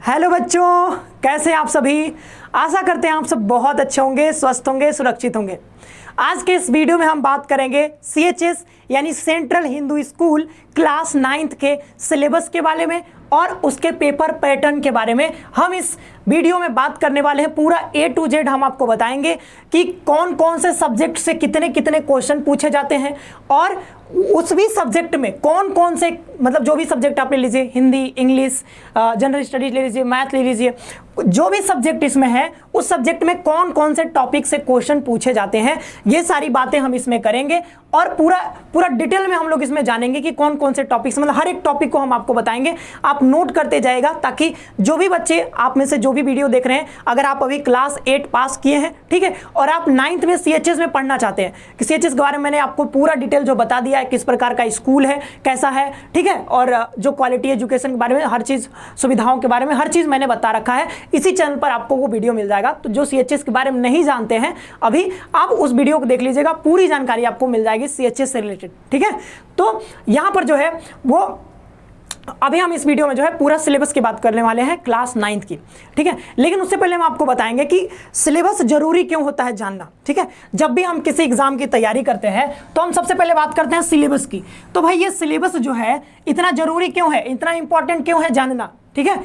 Hello बच्चों, कैसे आप सभी। आशा करते हैं आप सब बहुत अच्छे होंगे, स्वस्थ होंगे, सुरक्षित होंगे। आज के इस वीडियो में हम बात करेंगे CHS यानी central Hindu school class 9th के सिलेबस के बारे में और उसके पेपर पैटर्न के बारे में हम इस वीडियो में बात करने वाले हैं। पूरा A to Z हम आपको बताएंगे कि कौन कौन से सब्जेक्ट से कितने कितने क्वेश्चन पूछे जाते हैं और उस भी सब्जेक्ट में कौन कौन से, मतलब जो भी सब्जेक्ट आप ले लीजिए, हिंदी, इंग्लिश, जनरल स्टडीज ले लीजिए, मैथ ले लीजिए, जो भी सब्जेक्ट इसमें है उस सब्जेक्ट में कौन कौन से टॉपिक से क्वेश्चन पूछे जाते हैं, ये सारी बातें हम इसमें करेंगे और पूरा डिटेल में हम लोग इसमें जानेंगे कि कौन कौन से टॉपिक्स, मतलब हर एक टॉपिक को हम आपको बताएंगे। आप नोट करते जाएगा ताकि जो भी बच्चे आप में से जो भी वीडियो देख रहे हैं, अगर आप अभी क्लास 8 पास किए हैं, ठीक है, और आप 9th में CHS में पढ़ना चाहते हैं कि CHS के बारे में मैंने आपको पूरा डिटेल जो बता दिया है, किस प्रकार का स्कूल है, कैसा है, ठीक है, और जो क्वालिटी एजुकेशन के बारे में हर चीज़, सुविधाओं के बारे में हर चीज़ मैंने बता रखा है। इसी चैनल पर आपको वो वीडियो मिल जाएगा। तो जो CHS के बारे में नहीं जानते हैं अभी, आप उस वीडियो को देख लीजिएगा, पूरी जानकारी आपको मिल जाएगी CHS से रिलेटेड, ठीक है। तो यहाँ पर जो है वो अभी हम इस वीडियो में जो है पूरा सिलेबस की बात करने वाले हैं क्लास 9th की, ठीक है। लेकिन उससे पहले हम आपको बताएंगे कि सिलेबस जरूरी क्यों होता है जानना, ठीक है। जब भी हम किसी एग्जाम की तैयारी करते हैं तो हम सबसे पहले बात करते हैं सिलेबस की। तो भाई ये सिलेबस जो है इतना जरूरी क्यों है, इतना इंपॉर्टेंट क्यों है जानना, ठीक है।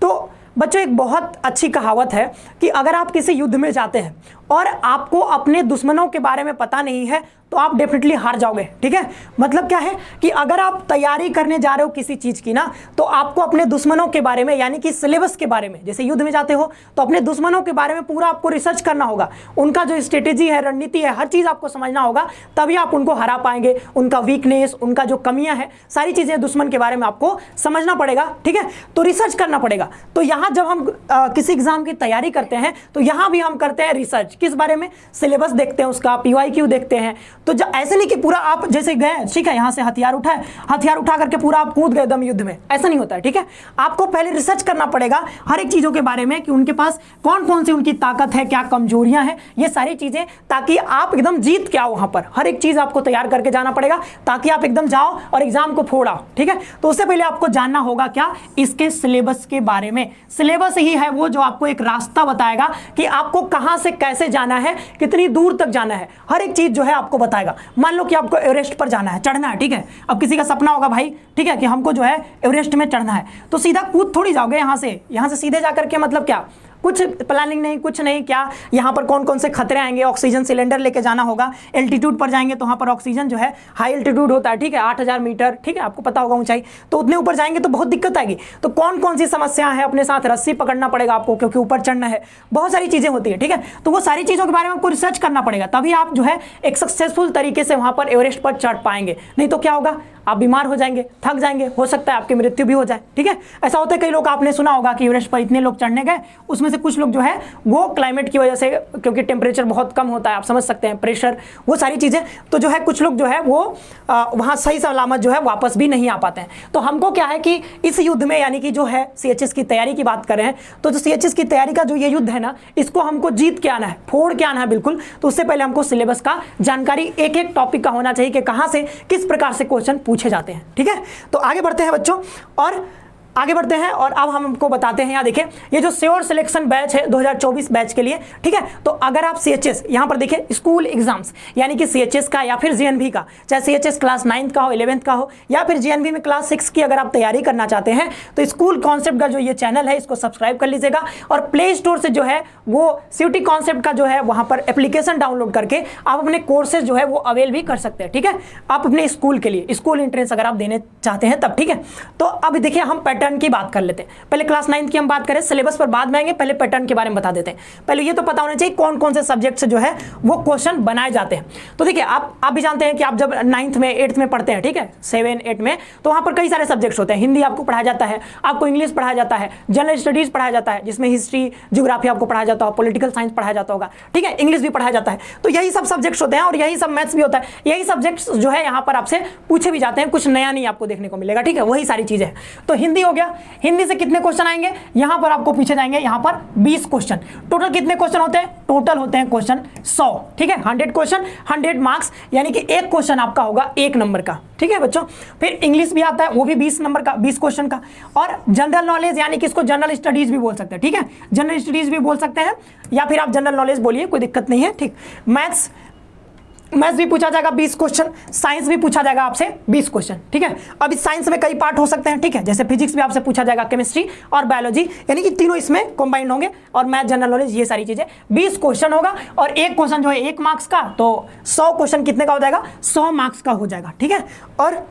तो बच्चों एक बहुत अच्छी कहावत है कि अगर आप किसी युद्ध में जाते हैं और आपको अपने दुश्मनों के बारे में पता नहीं है तो आप डेफिनेटली हार जाओगे, ठीक है। मतलब क्या है कि अगर आप तैयारी करने जा रहे हो किसी चीज़ की ना, तो आपको अपने दुश्मनों के बारे में, यानी कि सिलेबस के बारे में, जैसे युद्ध में जाते हो तो अपने दुश्मनों के बारे में पूरा आपको रिसर्च करना होगा। उनका जो स्ट्रेटेजी है, रणनीति है, हर चीज़ आपको समझना होगा, तभी आप उनको हरा पाएंगे। उनका वीकनेस, उनका जो कमियां हैं, सारी चीज़ें दुश्मन के बारे में आपको समझना पड़ेगा, ठीक है। तो रिसर्च करना पड़ेगा। तो यहाँ जब हम किसी एग्जाम की तैयारी करते हैं तो यहाँ भी हम करते हैं रिसर्च। किस बारे में? सिलेबस देखते हैं, उसका PYQ देखते हैं। तो ऐसे नहीं कि पूरा आप जैसे गए, ठीक है, यहाँ से हथियार उठाए, हथियार उठा करके पूरा आप कूद गए दम युद्ध में, ऐसा नहीं होता है, ठीक है। आपको पहले रिसर्च करना पड़ेगा हर एक चीज़ों के बारे में कि उनके पास कौन कौन सी उनकी ताकत है, क्या कमजोरियां हैं, ये सारी चीज़ें, ताकि आप एकदम जीत के आओ। वहाँ पर हर एक चीज़ आपको तैयार करके जाना पड़ेगा ताकि आप एकदम जाओ और एग्जाम को फोड़ाओ, ठीक है। तो उससे पहले आपको जानना होगा क्या, इसके सिलेबस के बारे में। सिलेबस ही है वो जो आपको एक रास्ता बताएगा कि आपको कहाँ से कैसे जाना है, कितनी दूर तक जाना है, हर एक चीज़ जो है आपको बताएगा। मान लो कि आपको एवरेस्ट पर जाना है, चढ़ना है, ठीक है। अब किसी का सपना होगा भाई, ठीक है, कि हमको जो है एवरेस्ट में चढ़ना है, तो सीधा कूद थोड़ी जाओगे यहाँ से सीधे जाकर के, मतलब क्या, कुछ प्लानिंग नहीं, कुछ नहीं। क्या यहाँ पर कौन कौन से खतरे आएंगे, ऑक्सीजन सिलेंडर लेके जाना होगा। एल्टीट्यूड पर जाएंगे तो वहाँ पर ऑक्सीजन जो है हाई एल्टीट्यूड होता है, ठीक है, 8000 मीटर, ठीक है, आपको पता होगा ऊंचाई। तो उतने ऊपर जाएंगे तो बहुत दिक्कत आएगी। तो कौन कौन सी समस्या है, अपने साथ रस्सी पकड़ना पड़ेगा आपको, क्योंकि ऊपर चढ़ना है, बहुत सारी चीज़ें होती है, ठीक है। तो वो सारी चीज़ों के बारे में आपको रिसर्च करना पड़ेगा, तभी आप जो है एक सक्सेसफुल तरीके से वहाँ पर एवरेस्ट पर चढ़ पाएंगे। नहीं तो क्या होगा, आप बीमार हो जाएंगे, थक जाएंगे, हो सकता है आपकी मृत्यु भी हो जाए, ठीक है। ऐसा होता है, कई लोग आपने सुना होगा कि एवरेस्ट पर इतने लोग चढ़ने गए, उसमें से कुछ लोग जो है वो क्लाइमेट की वजह से, क्योंकि टेम्परेचर बहुत कम होता है, आप समझ सकते हैं, प्रेशर, वो सारी चीज़ें, तो जो है कुछ लोग जो है वो वहाँ सही सलामत जो है वापस भी नहीं आ पाते हैं। तो हमको क्या है कि इस युद्ध में, यानी कि जो है CHS की तैयारी की बात कर रहे हैं, तो जो CHS की तैयारी का जो ये युद्ध है ना, इसको हमको जीत के आना है, फोड़ के आना है बिल्कुल। तो उससे पहले हमको सिलेबस का जानकारी एक एक टॉपिक का होना चाहिए कि कहाँ से किस प्रकार से क्वेश्चन पूछे जाते हैं, ठीक है। तो आगे बढ़ते हैं बच्चों, और अब हम आपको बताते हैं, यहाँ देखिए, ये जो श्योर सिलेक्शन बैच है 2024 बैच के लिए, ठीक है। तो अगर आप CHS, यहाँ पर देखिए, स्कूल एग्जाम्स, यानी कि CHS का या फिर GNV का, चाहे CHS क्लास 9th का हो, 11th का हो, या फिर GNV में क्लास 6 की अगर आप तैयारी करना चाहते हैं, तो स्कूल कॉन्सेप्ट का जो ये चैनल है इसको सब्सक्राइब कर लीजिएगा। और प्ले स्टोर से जो है वो CUT कॉन्सेप्ट का जो है वहाँ पर एप्लीकेशन डाउनलोड करके आप अपने कोर्सेज जो है वो अवेल भी कर सकते हैं, ठीक है। आप अपने स्कूल के लिए, स्कूल एंट्रेंस अगर आप देने चाहते हैं तब, ठीक है। तो अब देखिए हम पैटर्न की बात कर लेते हैं। पहले क्लास 9th की हम बात करें, सिलेबस पर बाद में आएंगे, पहले पैटर्न के बारे में बता देते हैं। पहले ये तो पता होना चाहिए कौन कौन से सब्जेक्ट से जो है वो क्वेश्चन बनाए जाते हैं। तो देखिए, आप भी जानते हैं कि आप जब 9th में 8th में पढ़ते हैं, ठीक है, 7 8 में, तो वहाँ पर कई सारे सब्जेक्ट्स होते हैं। हिंदी आपको पढ़ाया जाता है, आपको इंग्लिश पढ़ाया जाता है, जनरल स्टडीज पढ़ाया जाता है, जिसमें हिस्ट्री, ज्योग्राफी आपको पढ़ाया जाता है, पॉलिटिकल साइंस पढ़ाया जाता होगा, ठीक है, इंग्लिश भी पढ़ाया जाता है। तो यही सब सब्जेक्ट्स होते हैं और यही सब मैथ्स भी होता है। यही सब्जेक्ट्स जो है यहाँ पर आपसे पूछे भी जाते हैं, कुछ नया नहीं आपको देखने को मिलेगा, ठीक है, वही सारी चीज़ें हैं। तो हिंदी हो गया। हिंदी से कितने क्वेश्चन आएंगे, यहां पर आपको पूछे जाएंगे यहां पर 20 क्वेश्चन। टोटल कितने क्वेश्चन होते हैं, टोटल होते हैं क्वेश्चन 100, ठीक है। 100 क्वेश्चन 100 मार्क्स, यानी कि एक क्वेश्चन आपका होगा 1 नंबर का, ठीक है बच्चों। फिर इंग्लिश भी आता है, वो भी 20 नंबर का, 20 क्वेश्चन का। और जनरल नॉलेज यानी कि इसको जनरल स्टडीज भी बोल सकते हैं, ठीक है, जनरल स्टडीज भी बोल सकते हैं, या फिर आप जनरल नॉलेज बोलिए, कोई दिक्कत नहीं है, ठीक। मैथ्स भी पूछा जाएगा 20 क्वेश्चन, साइंस भी पूछा जाएगा आपसे 20 क्वेश्चन, ठीक है। अब इस साइंस में कई पार्ट हो सकते हैं, ठीक है, जैसे फिजिक्स भी आपसे पूछा जाएगा, केमिस्ट्री और बायोलॉजी, यानी कि तीनों इसमें कंबाइंड होंगे, और मैथ, जनरल नॉलेज, ये सारी चीजें। 20 क्वेश्चन होगा, और एक क्वेश्चन जो है 1 मार्क्स का, तो 100 क्वेश्चन कितने का हो जाएगा, 100 मार्क्स का हो जाएगा, ठीक है। और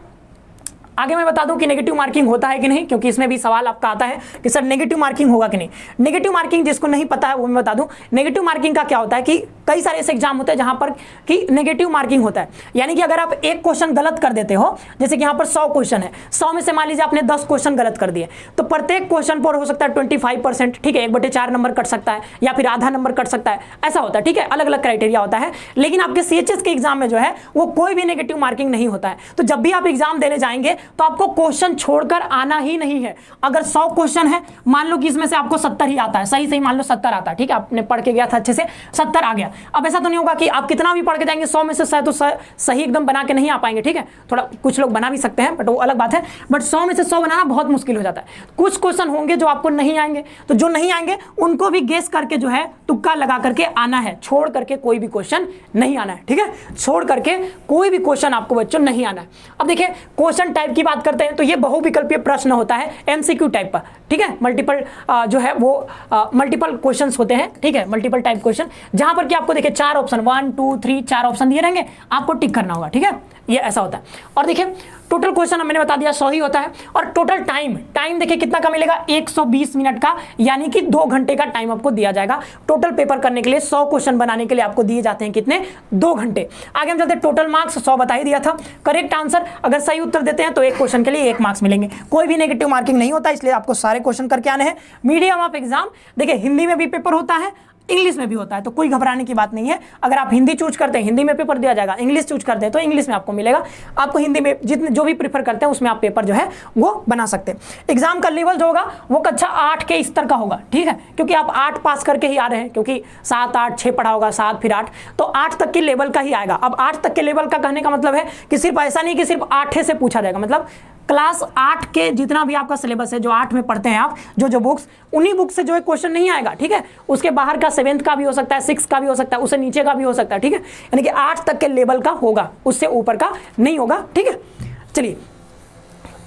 आगे मैं बता दूं कि नेगेटिव मार्किंग होता है कि नहीं, क्योंकि इसमें भी सवाल आपका आता है कि सर नेगेटिव मार्किंग होगा कि नहीं। नेगेटिव मार्किंग जिसको नहीं पता है वो मैं बता दूं, नेगेटिव मार्किंग का क्या होता है कि कई सारे ऐसे एग्जाम होते हैं जहां पर कि नेगेटिव मार्किंग होता है, यानी कि अगर आप एक क्वेश्चन गलत कर देते हो, जैसे कि यहां पर 100 क्वेश्चन है, 100 में से मान लीजिए आपने 10 क्वेश्चन गलत कर दिए, तो प्रत्येक क्वेश्चन पर हो सकता है 25%, ठीक है, 1/4 नंबर कट सकता है, या फिर आधा नंबर कट सकता है, ऐसा होता है, ठीक है, अलग अलग क्राइटेरिया होता है। लेकिन आपके CHS के एग्जाम में जो है वो कोई भी नेगेटिव मार्किंग नहीं होता है। तो जब भी आप एग्जाम देने जाएंगे तो आपको क्वेश्चन छोड़कर आना ही नहीं है। अगर 100 क्वेश्चन है, मान लो कि इसमें से आपको 70 ही आता है, सही मान लो 70 आता है, ठीक है, आपने पढ़ के गया था अच्छे से, 70 आ गया। अब ऐसा तो नहीं होगा कि आप कितना भी पढ़ के जाएंगे 100 में से तो सही एकदम बना के नहीं आ पाएंगे, ठीक है, थोड़ा कुछ लोग बना भी सकते हैं, बट वो अलग बात है। बट 100 में से 100 बनाना बहुत मुश्किल हो जाता है। कुछ क्वेश्चन होंगे जो आपको नहीं आएंगे, तो जो नहीं आएंगे उनको भी गेस करके जो है तुक्का लगा करके आना है, छोड़ करके कोई भी क्वेश्चन नहीं आना है, ठीक है, छोड़ करके कोई भी क्वेश्चन आपको बच्चों नहीं आना है। अब देखिए क्वेश्चन टाइप की बात करते हैं, तो ये बहुविकल्पीय प्रश्न होता है, MCQ टाइप का, ठीक है, मल्टीपल जो है वो मल्टीपल क्वेश्चंस होते हैं, ठीक है, मल्टीपल टाइप क्वेश्चन, जहां पर कि आपको देखिए 4 ऑप्शन 1 2 3 4 ऑप्शन दिए रहेंगे, आपको टिक करना होगा, ठीक है, ये ऐसा होता है। और देखिए टोटल क्वेश्चन मैंने बता दिया 100 ही होता है। और टोटल टाइम देखिए कितना का मिलेगा, 120 मिनट का, यानी कि 2 घंटे का टाइम आपको दिया जाएगा टोटल पेपर करने के लिए। 100 क्वेश्चन बनाने के लिए आपको दिए जाते हैं कितने, 2 घंटे। आगे हम चलते हैं, टोटल मार्क्स 100 बता ही दिया था। करेक्ट आंसर अगर सही उत्तर देते हैं तो एक क्वेश्चन के लिए 1 मार्क्स मिलेंगे, कोई भी नेगेटिव मार्किंग नहीं होता, इसलिए आपको सारे क्वेश्चन करके आने हैं। मीडियम ऑफ एग्जाम देखिए हिंदी में भी पेपर होता है, इंग्लिश में भी होता है, तो कोई घबराने की बात नहीं है। अगर आप हिंदी चूज करते हैं हिंदी में पेपर दिया जाएगा, इंग्लिश चूज करते हैं तो इंग्लिश में आपको मिलेगा। आपको हिंदी में जितने जो भी प्रीफर करते हैं उसमें आप पेपर जो है वो बना सकते हैं। एग्जाम का लेवल जो होगा वो कक्षा 8 के स्तर का होगा, ठीक है, क्योंकि आप 8 पास करके ही आ रहे हैं, क्योंकि 7 8 6 पढ़ा होगा, 7 फिर 8, तो 8 तक के लेवल का ही आएगा। अब 8 तक के लेवल का कहने का मतलब है कि सिर्फ ऐसा नहीं कि सिर्फ 8 से पूछा जाएगा, मतलब क्लास 8 के जितना भी आपका सिलेबस है, जो 8 में पढ़ते हैं आप, जो बुक्स, उन्हीं बुक से जो है क्वेश्चन नहीं आएगा, ठीक है। उसके बाहर का 7th का भी हो सकता है, 6th का भी हो सकता है, उससे नीचे का भी हो सकता है, ठीक है, यानी कि 8 तक के लेवल का होगा, उससे ऊपर का नहीं होगा, ठीक है। चलिए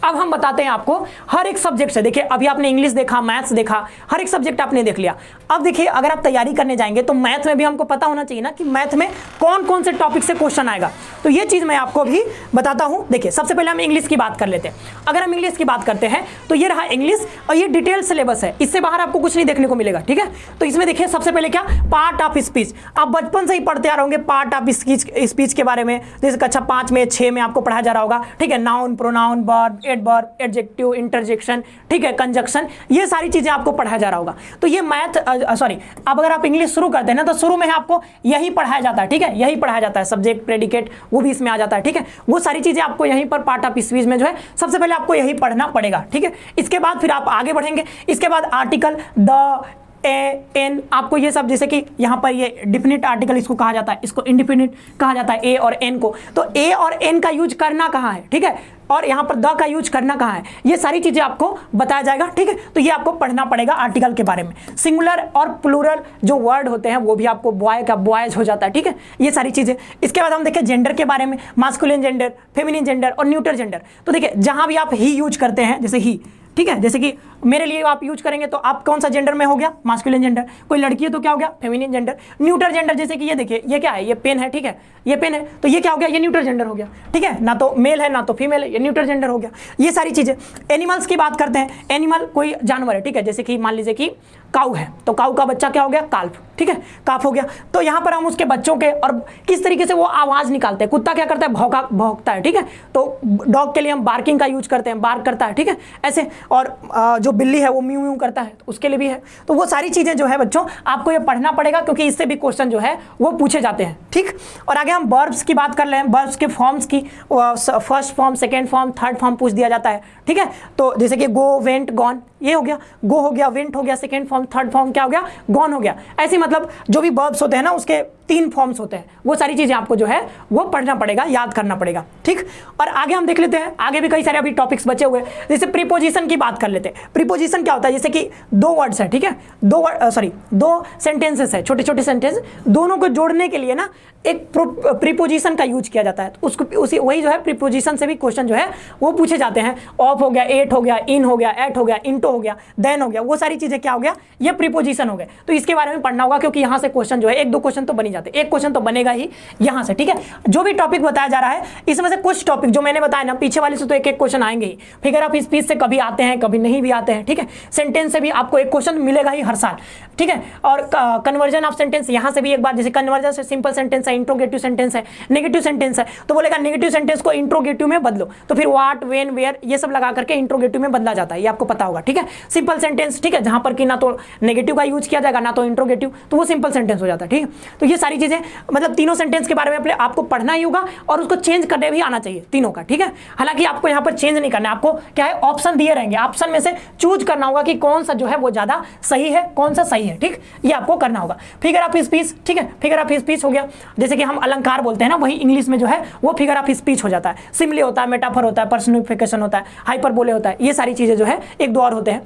अब हम बताते हैं आपको हर एक सब्जेक्ट से। देखिए अभी आपने इंग्लिश देखा, मैथ्स देखा, हर एक सब्जेक्ट आपने देख लिया। अब देखिए अगर आप तैयारी करने जाएंगे तो मैथ में भी हमको पता होना चाहिए ना कि मैथ में कौन कौन से टॉपिक से क्वेश्चन आएगा, तो ये चीज मैं आपको भी बताता हूं। देखिए सबसे पहले हम इंग्लिश की बात कर लेते हैं। अगर हम इंग्लिश की बात करते हैं तो ये रहा इंग्लिश, और ये डिटेल सिलेबस है, इससे बाहर आपको कुछ नहीं देखने को मिलेगा, ठीक है। तो इसमें देखिए सबसे पहले क्या, पार्ट ऑफ स्पीच। आप बचपन से ही पढ़ते आ रहे होंगे पार्ट ऑफ स्पीच के बारे में, जैसे कक्षा 5 में 6 में आपको पढ़ाया जा रहा होगा, ठीक है। Noun, pronoun, verb, adverb, adjective, interjection, ठीक है, कंजक्शन, ये सारी चीजें आपको पढ़ाया जा रहा होगा। तो ये मैथ अब अगर आप इंग्लिश शुरू करते हैं ना तो शुरू में आपको यही पढ़ाया जाता है, ठीक है, यही पढ़ाया जाता है, सब्जेक्ट, प्रेडिकेट, वो भी इसमें आ जाता है, ठीक है। वो सारी चीजें आपको यहीं पर पार्ट ऑफ स्पीच में जो है सबसे पहले आपको यही पढ़ना पड़ेगा, ठीक है। इसके बाद फिर आप आगे बढ़ेंगे, इसके बाद आर्टिकल, द, ए, एन, आपको ये सब, जैसे कि यहाँ पर ये डिफिनिट आर्टिकल इसको कहा जाता है, इसको इंडिफिनिट कहा जाता है, ए और एन को। तो ए और एन का यूज करना कहाँ है, ठीक है, और यहाँ पर द का यूज करना कहाँ है, ये सारी चीजें आपको बताया जाएगा, ठीक है। तो ये आपको पढ़ना पड़ेगा आर्टिकल के बारे में। सिंगुलर और प्लूरल जो वर्ड होते हैं वो भी आपको बॉय का बॉयज हो जाता है, ठीक है, ये सारी चीजें। इसके बाद हम देखें जेंडर के बारे में, मास्कुलिन जेंडर, फेमिनिन जेंडर और न्यूट्रल जेंडर। तो देखिए जहां भी आप ही यूज करते हैं, जैसे ही, ठीक है, जैसे कि मेरे लिए आप यूज करेंगे तो आप कौन सा जेंडर में हो गया, मास्कुलिन जेंडर। कोई लड़की है तो क्या हो गया, फेमिनिन जेंडर। न्यूट्रल जेंडर, जैसे कि ये देखिए ये क्या है, ये पेन है, ठीक है, ये पेन है, तो ये क्या हो गया, ये न्यूट्रल जेंडर हो गया, ठीक है, ना तो मेल है ना तो फीमेल है, ये न्यूट्रल जेंडर हो गया। ये सारी चीजें। एनिमल्स की बात करते हैं, एनिमल कोई जानवर है, ठीक है, जैसे कि मान लीजिए कि काऊ है तो काऊ का बच्चा क्या हो गया, काल्फ, ठीक है, काफ हो गया। तो यहाँ पर हम उसके बच्चों के और किस तरीके से वो आवाज निकालते हैं। कुत्ता क्या करता है, भौंकता है, ठीक है, तो डॉग के लिए हम बार्किंग का यूज करते हैं, बार्क करता है, ठीक है, ऐसे। और जो बिल्ली है वो म्यू म्यू करता है, तो उसके लिए भी है। तो वो सारी चीज़ें जो है बच्चों आपको ये पढ़ना पड़ेगा, क्योंकि इससे भी क्वेश्चन जो है वो पूछे जाते हैं, ठीक। और आगे हम वर्ब्स की बात कर रहे हैं, वर्ब्स के फॉर्म्स की, first form, second form, third form पूछ दिया जाता है, ठीक है। तो जैसे कि गो, वेंट, गॉन, ये हो गया, गो हो गया, वेंट हो गया, सेकेंड फॉर्म, थर्ड फॉर्म क्या हो गया, गॉन हो गया। ऐसे मतलब जो भी वर्ब्स होते हैं ना उसके 3 फॉर्म्स होते हैं, वो सारी चीजें आपको जो है वो पढ़ना पड़ेगा, याद करना पड़ेगा, ठीक। और आगे हम देख लेते हैं, आगे भी कई सारे अभी टॉपिक्स बचे हुए, जैसे प्रीपोजिशन की बात कर लेते हैं। प्रीपोजिशन क्या होता है, जैसे कि 2 वर्ड्स है, ठीक है, 2 सेंटेंसेस है, छोटे छोटे सेंटेंस, दोनों को जोड़ने के लिए ना एक प्रीपोजिशन का यूज किया जाता है। तो उसको वही जो है प्रीपोजिशन से भी क्वेश्चन जो है वो पूछे जाते हैं। ऑफ हो गया, एट हो गया, इन हो गया, एट हो गया, इंटो हो गया, देन हो गया, वो सारी चीजें क्या हो गया, ये प्रीपोजिशन हो गए। तो इसके बारे में पढ़ना होगा, क्योंकि यहाँ से क्वेश्चन जो है 1-2 क्वेश्चन तो बन ही जाते हैं, एक क्वेश्चन तो बनेगा ही यहाँ से, ठीक है। जो भी टॉपिक बताया जा रहा है इसमें से कुछ टॉपिक जो मैंने बताया ना, पीछे वाले से तो एक क्वेश्चन आएंगे ही। फिगर ऑफ स्पीच से कभी आते हैं, कभी नहीं भी आते हैं, ठीक है। सेंटेंस से भी आपको एक क्वेश्चन मिलेगा ही हर साल, ठीक है। और कन्वर्जन ऑफ सेंटेंस, यहाँ से भी एक बार, जैसे कन्वर्जन से सिंपल सेंटेंस है, इंट्रोगेटिव सेंटेंस है, नेगेटिव सेंटेंस है, तो बोलेगा नेगेटिव सेंटेंस को इंट्रोगेटिव में बदलो, तो फिर व्हाट, व्हेन, वेयर ये सब लगा करके इंट्रोगेटिव में बदला जाता है, ये आपको पता होगा, ठीक है। सिंपल सेंटेंस, ठीक है, जहां पर कि ना तो नेगेटिव का यूज किया जाएगा ना तो इंट्रोगेटिव, तो वो सिंपल सेंटेंस हो जाता है, ठीक है। तो ये सारी चीजें मतलब तीनों सेंटेंस के बारे में आपको पढ़ना ही होगा और उसको चेंज करने भी आना चाहिए तीनों का, ठीक है। हालांकि आपको यहाँ पर चेंज नहीं करना है, आपको क्या है ऑप्शन दिए रहेंगे, ऑप्शन में से चूज करना होगा कि कौन सा जो है वो ज्यादा सही है, कौन सा सही है, ठीक, ये आपको करना होगा। फिगर ऑफ स्पीच, ठीक है, फिगर ऑफ स्पीच हो गया, जैसे कि हम अलंकार बोलते हैं ना, वही इंग्लिश में जो है वो फिगर ऑफ स्पीच हो जाता है। सिमिली होता है, मेटाफर होता है, पर्सनिफिकेशन होता है, हाइपरबोले होता है, ये सारी चीजें जो है 1-2 और होते हैं।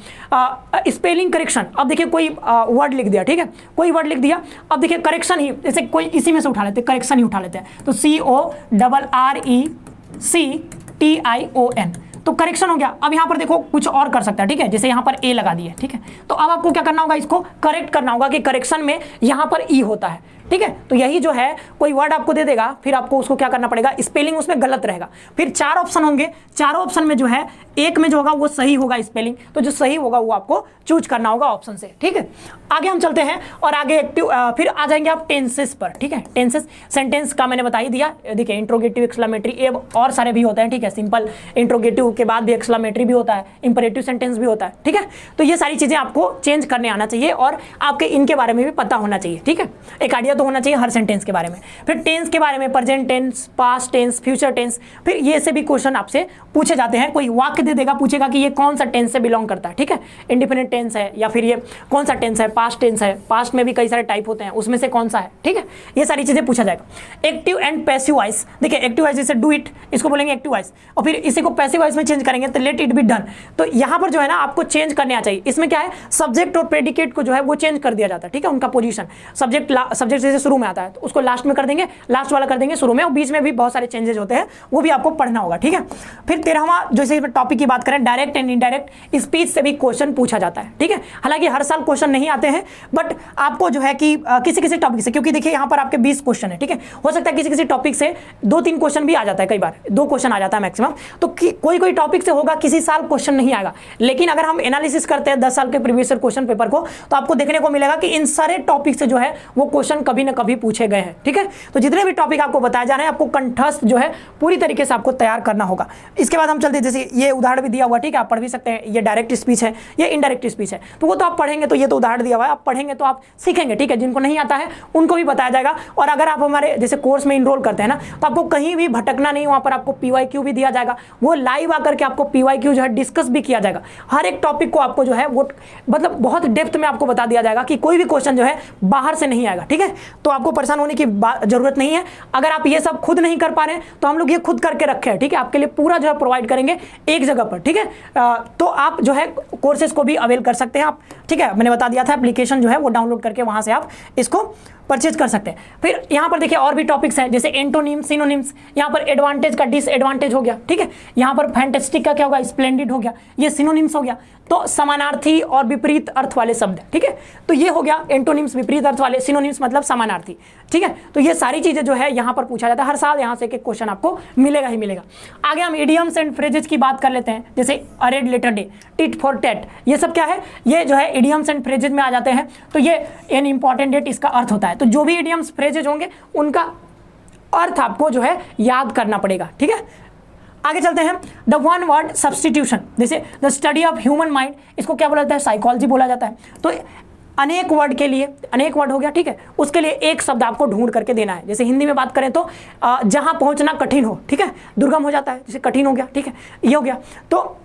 स्पेलिंग करेक्शन, अब देखिए कोई वर्ड लिख दिया, ठीक है, कोई वर्ड लिख दिया, अब देखिए करेक्शन ही, जैसे कोई इसी में से उठा लेते हैं, करेक्शन ही उठा लेते हैं, तो CORRECTION, तो करेक्शन हो गया। अब यहाँ पर देखो कुछ और कर सकता है, ठीक है, जैसे यहाँ पर ए लगा दिया, ठीक है। तो अब आपको क्या करना होगा, इसको करेक्ट करना होगा कि करेक्शन में यहाँ पर ई होता है, ठीक है। तो यही जो है कोई वर्ड आपको दे देगा, फिर आपको उसको क्या करना पड़ेगा, स्पेलिंग उसमें गलत रहेगा। फिर 4 ऑप्शन होंगे, चारों ऑप्शन में जो है एक में जो होगा वो सही होगा स्पेलिंग, तो जो सही होगा वो आपको चूज करना होगा ऑप्शन से, ठीक है। आगे हम चलते हैं और आगे फिर आ जाएंगे आप टेंसेस पर, ठीक है। टेंसेस, सेंटेंस का मैंने बता ही दिया, देखिए इंट्रोगेटिव, एक्सक्लेमेटरी, ये और सारे भी होते हैं, ठीक है। सिंपल इंट्रोगेटिव के बाद भी एक्सक्लेमेटरी भी होता है, इंपरेटिव सेंटेंस भी होता है, ठीक है। तो ये सारी चीजें आपको चेंज करने आना चाहिए और आपके इनके बारे में भी पता होना चाहिए, ठीक है। एक आइडिया तो होना चाहिए हर सेंटेंस के बारे में। फिर टेंस के बारे में, present tense, past tense, future tense, फिर ये से भी क्वेश्चन आपसे पूछे जाते हैं। कोई वाक्य दे देगा, पूछेगा कि ये कौन सा टेंस से बिलोंग करता है, ठीक है, इंडिफिनिट टेंस है या फिर ये कौन सा टेंस है, पास्ट टेंस है, पास्ट में भी कई सारे टाइप होते हैं, उसमें से कौन सा है, ठीक है। ये सारी चीजें पूछा जाएगा। एक्टिव एंड पैसिव वॉइस, देखिए एक्टिव वॉइस जैसे डू इट, इसको बोलेंगे एक्टिव वॉइस, और फिर इसी को पैसिव वॉइस में चेंज करेंगे तो लेट इट बी डन। तो यहाँ पर जो है ना आपको चेंज करने आ चाहिए। इसमें क्या है, सब्जेक्ट और प्रेडिकेट को जो है वो चेंज कर दिया जाता है, ठीक है, उनका पोजीशन। सब्जेक्ट जैसे शुरू में आता है तो उसको लास्ट में कर देंगे, लास्ट वाला कर देंगे शुरू में, और बीच में भी बहुत सारे चेंजेस होते हैं, वो भी आपको पढ़ना होगा, ठीक है। फिर 13वां जैसे टॉपिक की बात करें, डायरेक्ट एंड इनडायरेक्ट स्पीच से भी क्वेश्चन पूछा जाता है, ठीक है। हालांकि हर साल क्वेश्चन नहीं आते हैं, बट आपको जो है कि किसी किसी टॉपिक से, क्योंकि देखिए यहाँ पर आपके 20 क्वेश्चन है, ठीक है, हो सकता है किसी किसी टॉपिक से 2-3 क्वेश्चन भी आ जाता है, कई बार 2 क्वेश्चन आ जाता है मैक्सिमम। तो कोई कोई टॉपिक से होगा, किसी साल क्वेश्चन नहीं आएगा, लेकिन अगर हम एनालिसिस करते हैं 10 साल के प्रीवियस ईयर क्वेश्चन पेपर को, तो आपको देखने को मिलेगा कि इन सारे टॉपिक से जो है वो क्वेश्चन कभी ना कभी पूछे गए हैं, ठीक है। तो जितने भी टॉपिक आपको बताए जा रहे हैं, आपको कंठस्थ जो है पूरी तरीके से आपको तैयार करना होगा। इसके बाद हम चलते हैं, जैसे ये उदाहरण भी दिया हुआ, ठीक है, आप पढ़ भी सकते हैं, ये डायरेक्ट स्पीच है, ये इनडायरेक्ट स्पीच है, तो वो तो आप पढ़ेंगे, तो ये तो उदाहरण दिया हुआ है, आप पढ़ेंगे तो आप सीखेंगे, ठीक है। जिनको नहीं आता है उनको भी बताया जाएगा। और अगर आप हमारे जैसे कोर्स में इनरोल करते हैं ना, तो आपको कहीं भी भटकना नहीं, वहां पर आपको PYQ भी दिया जाएगा, वो लाइव आकर के आपको PYQ जो है डिस्कस भी किया जाएगा। हर एक टॉपिक को आपको जो है वो मतलब बहुत डेप्थ में आपको बता दिया जाएगा कि कोई भी क्वेश्चन जो है बाहर से नहीं आएगा, ठीक है। तो आपको परेशान होने की जरूरत नहीं है। अगर आप ये सब खुद नहीं कर पा रहे हैं तो हम लोग ये खुद करके रखे हैं, ठीक है, आपके लिए पूरा जो है प्रोवाइड करेंगे एक जगह पर, ठीक है। तो आप जो है कोर्सेज को भी अवेल कर सकते हैं आप, ठीक है। मैंने बता दिया था, एप्लीकेशन जो है वो डाउनलोड करके वहां से आप इसको परचेज कर सकते हैं। फिर यहाँ पर देखिए और भी टॉपिक्स हैं, जैसे एंटोनिम्स, सिनोनिम्स, यहाँ पर एडवांटेज का डिसएडवांटेज हो गया, ठीक है। यहाँ पर फैंटास्टिक का क्या होगा, स्प्लेंडिड हो गया, ये सिनोनिम्स हो गया। तो समानार्थी और विपरीत अर्थ वाले शब्द, ठीक है, तो ये हो गया एंटोनिम्स, विपरीत अर्थ वाले, सिनोनिम्स मतलब समानार्थी, ठीक है। तो ये सारी चीजें जो है यहाँ पर पूछा जाता है, हर साल यहाँ से एक क्वेश्चन आपको मिलेगा ही मिलेगा। आगे हम इडियम्स एंड फ्रेजेस की बात कर लेते हैं, जैसे a red letter day, tit for tat, ये सब क्या है, ये जो है इडियम्स एंड फ्रेजेस में आ जाते हैं। तो ये एन इंपॉर्टेंट डेट इसका अर्थ होता है। तो जो भी इडियम्स फ्रेजेस होंगे उनका अर्थ आपको जो है याद करना पड़ेगा, ठीक है। आगे चलते हैं, द वन वर्ड सब्सटीट्यूशन, जैसे the study of human mind, इसको क्या बोला जाता है, साइकोलॉजी बोला जाता है। तो अनेक वर्ड के लिए, अनेक वर्ड हो गया, ठीक है, उसके लिए एक शब्द आपको ढूंढ करके देना है। जैसे हिंदी में बात करें तो जहां पहुंचना कठिन हो, ठीक है, दुर्गम हो जाता है, जैसे कठिन हो गया, ठीक है, ये हो गया। तो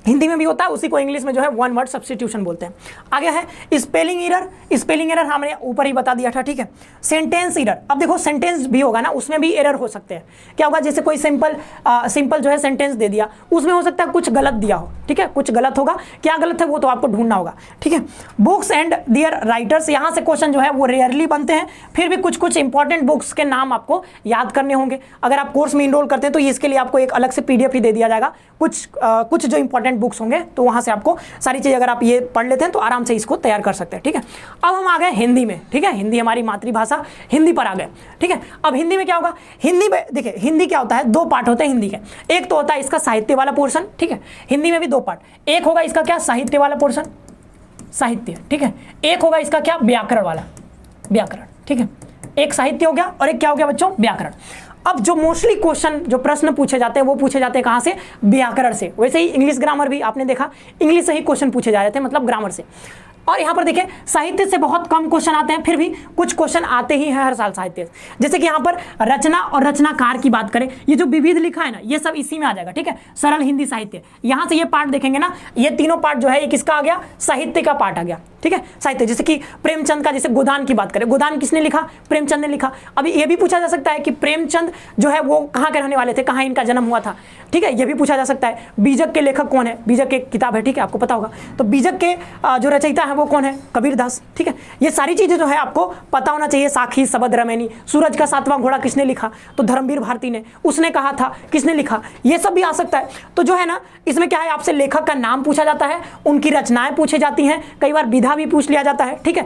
हिंदी में भी होता है, उसी को इंग्लिश में जो है वन वर्ड सब्स्टिट्यूशन बोलते हैं। आगे है स्पेलिंग एरर, स्पेलिंग एरर हमने ऊपर ही बता दिया था, ठीक है। सेंटेंस एरर, अब देखो सेंटेंस भी होगा ना, उसमें भी एरर हो सकते हैं। क्या होगा, जैसे कोई सिंपल जो है सेंटेंस दे दिया, उसमें हो सकता है कुछ गलत दिया हो, ठीक है, कुछ गलत होगा, क्या गलत है वो तो आपको ढूंढना होगा, ठीक है। बुक्स एंड देयर राइटर्स, यहाँ से क्वेश्चन जो है वो रेयरली बनते हैं, फिर भी कुछ कुछ इंपॉर्टेंट बुक्स के नाम आपको याद करने होंगे। अगर आप कोर्स में इनरोल करते हैं तो इसके लिए आपको एक अलग से PDF ही दे दिया जाएगा, कुछ जो इंपॉर्टेंट बुक्स होंगे, तो वहां से आपको सारी चीज अगर आप ये पढ़ लेते हैं तो आराम से इसको तैयार कर सकते हैं, ठीक है। अब हम आ गए हिंदी में, ठीक है, हिंदी हमारी मातृभाषा, हिंदी पर आ गए, ठीक है। अब हिंदी में क्या होगा, हिंदी में देखिए, हिंदी क्या होता है, दो पार्ट होते हैं हिंदी के। एक तो होता है इसका साहित्य वाला पोर्शन, ठीक है, हिंदी में भी दो पार्ट, एक होगा इसका क्या, साहित्य वाला पोर्शन, साहित्य, ठीक है, एक होगा इसका क्या, व्याकरण वाला, व्याकरण, ठीक है। एक साहित्य हो गया और एक क्या हो गया बच्चों, व्याकरण। अब जो मोस्टली क्वेश्चन, जो प्रश्न पूछे जाते हैं वो पूछे जाते हैं कहाँ से, व्याकरण से। वैसे ही इंग्लिश ग्रामर भी आपने देखा, इंग्लिश से ही क्वेश्चन पूछे जा रहे थे, मतलब ग्रामर से। और यहाँ पर देखिए साहित्य से बहुत कम क्वेश्चन आते हैं, फिर भी कुछ क्वेश्चन आते ही हैं हर साल साहित्य। जैसे कि यहाँ पर रचना और रचनाकार की बात करें, ये जो विविध लिखा है ना, ये सब इसी में आ जाएगा, ठीक है, सरल हिंदी साहित्य। यहाँ से ये पार्ट देखेंगे ना, ये तीनों पार्ट जो है ये किसका आ गया, साहित्य का पार्ट आ गया, ठीक है, साहित्य। जैसे कि प्रेमचंद का, जैसे गोदान की बात करें, गोदान किसने लिखा, प्रेमचंद ने लिखा। अभी ये भी पूछा जा सकता है कि प्रेमचंद जो है वो कहाँ के रहने वाले थे, कहाँ इनका जन्म हुआ था, ठीक है, ये भी पूछा जा सकता है। बीजक के लेखक कौन है, बीजक एक किताब है, ठीक है, आपको पता होगा। तो बीजक के जो रचयिता है वो कौन है, कबीरदास, ठीक है। ये सारी चीजें जो है आपको पता होना चाहिए। साखी, सबद, रमैनी, सूरज का सातवां घोड़ा किसने लिखा, तो धर्मवीर भारती ने, उसने कहा था, किसने लिखा, ये सब भी आ सकता है। तो जो है ना, इसमें क्या है, आपसे लेखक का नाम पूछा जाता है, उनकी रचनाएं पूछी जाती हैं, कई बार विधा भी पूछ लिया जाता है, ठीक है।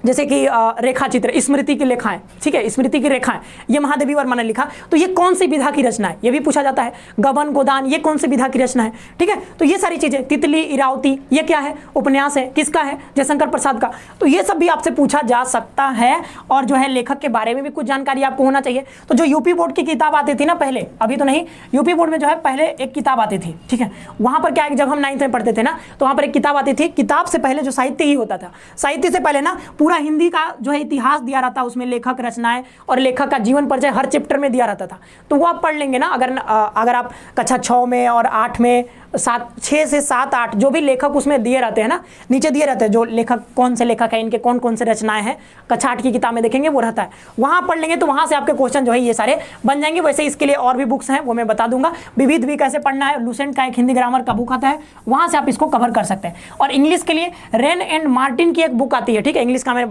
जैसे कि रेखा चित्र, स्मृति की लेखाएं, ठीक है, स्मृति की रेखाएं, ये महादेवी वर्मा ने लिखा, तो ये कौन सी विधा की रचना है, ये भी पूछा जाता है। गबन, गोदान, ये कौन सी विधा की रचना है, ठीक है। तो ये सारी चीजें, तितली, इरावती, ये क्या है, उपन्यास है, किसका है, जयशंकर प्रसाद का। तो ये सब भी आपसे पूछा जा सकता है। और जो है लेखक के बारे में भी कुछ जानकारी आपको होना चाहिए। तो जो यूपी बोर्ड की किताब आती थी ना पहले, अभी तो नहीं, यूपी बोर्ड में जो है पहले एक किताब आती थी, ठीक है, वहां पर क्या है, जब हम 9th में पढ़ते थे ना, तो वहां पर एक किताब आती थी, किताब से पहले जो साहित्य ही होता था, साहित्य से पहले ना पूरा हिंदी का जो इतिहास दिया रहता है, उसमें लेखक, रचनाएं और लेखक का जीवन परिचय हर चैप्टर में दिया रहता था। तो वो आप पढ़ लेंगे ना, अगर आप कक्षा 6 में और 8 में, 6 से 7, 8 जो भी लेखक उसमें दिए रहते हैं ना, नीचे दिए रहते हैं जो लेखक, कौन से लेखक है, इनके कौन कौन से रचनाएं हैं, कक्षा 8 की किताब में देखेंगे वो रहता है, वहां पढ़ लेंगे तो वहां से आपके क्वेश्चन जो है ये सारे बन जाएंगे। वैसे इसके लिए और भी बुक्स हैं, वो मैं बता दूंगा। विविध भी कैसे पढ़ना है, लुसेंट का एक हिंदी ग्रामर का बुक आता है, वहां से आप इसको कवर कर सकते हैं। और इंग्लिश के लिए रेन एंड मार्टिन की एक बुक आती है, ठीक है, इंग्लिश का मैंने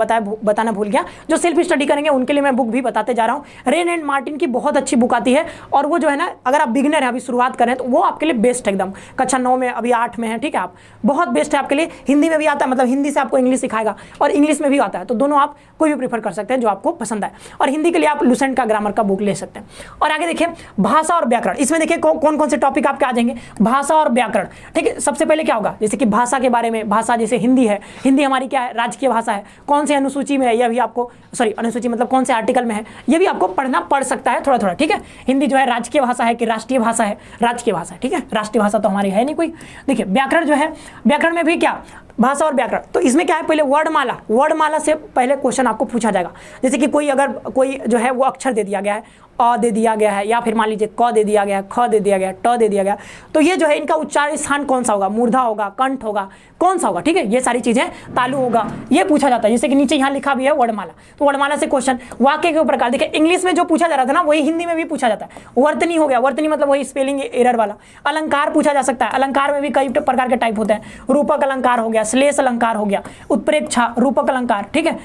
बताना भूल गया, जो सेल्फ स्टडी करेंगे उनके लिए मैं बुक भी बताते जा रहा हूँ। रेन एंड मार्टिन की बहुत अच्छी बुक आती है, और वो जो है ना, अगर आप बिगिनर है, अभी शुरुआत करें, तो वो आपके लिए बेस्ट है एकदम। कक्षा 9 में, अभी 8 में है, ठीक है, आप बहुत बेस्ट है आपके लिए। हिंदी में भी आता है, मतलब हिंदी से आपको इंग्लिश सिखाएगा, और इंग्लिश में भी आता है, तो दोनों आप कोई भी प्रीफर कर सकते हैं जो आपको पसंद आए। और हिंदी के लिए आप लुसेंट का ग्रामर का बुक ले सकते हैं। और आगे देखिए भाषा और व्याकरण, इसमें देखिए कौन कौन से टॉपिक आपके आ जाएंगे, भाषा और व्याकरण, ठीक है। सबसे पहले क्या होगा, जैसे कि भाषा के बारे में, भाषा जैसे हिंदी है, हिंदी हमारी क्या है, राजकीय भाषा है, कौन से अनुसूची में है, यह भी आपको, सॉरी अनुसूची मतलब कौन से आर्टिकल में है, ये भी आपको पढ़ना पड़ सकता है थोड़ा थोड़ा, ठीक है। हिंदी जो है राजकीय भाषा है कि राष्ट्रीय भाषा है, राजकीय भाषा है, ठीक है, राष्ट्रीय भाषा तो हमारी है नहीं कोई। देखिए व्याकरण जो है, व्याकरण में भी क्या, भाषा और व्याकरण, तो इसमें क्या है, पहले वर्णमाला, वर्णमाला से पहले क्वेश्चन आपको पूछा जाएगा। जैसे कि अगर कोई जो है वो अक्षर दे दिया गया है, अ दे दिया गया है, या फिर मान लीजिए क दे दिया गया है, ख दे दिया गया है, ट दे दिया गया, तो ये जो है इनका उच्चारण स्थान कौन सा होगा, मूर्धा होगा, कंठ होगा, कौन सा होगा, ठीक है, ये सारी चीजें, तालु होगा, ये पूछा जाता है। जैसे कि नीचे यहाँ लिखा भी है वर्णमाला, तो वर्णमाला से क्वेश्चन, वाक्य के प्रकार, देखिए इंग्लिश में जो पूछा जा रहा था ना, वही हिंदी में भी पूछा जाता है। वर्तनी हो गया, वर्तनी मतलब वही स्पेलिंग एरर वाला। अलंकार पूछा जा सकता है, अलंकार में भी कई प्रकार के टाइप होते हैं, रूपक अलंकार हो गया, श्लेष अलंकार हो गया, उत्प्रेक्षा, रूपक अलंकार, ठीक है,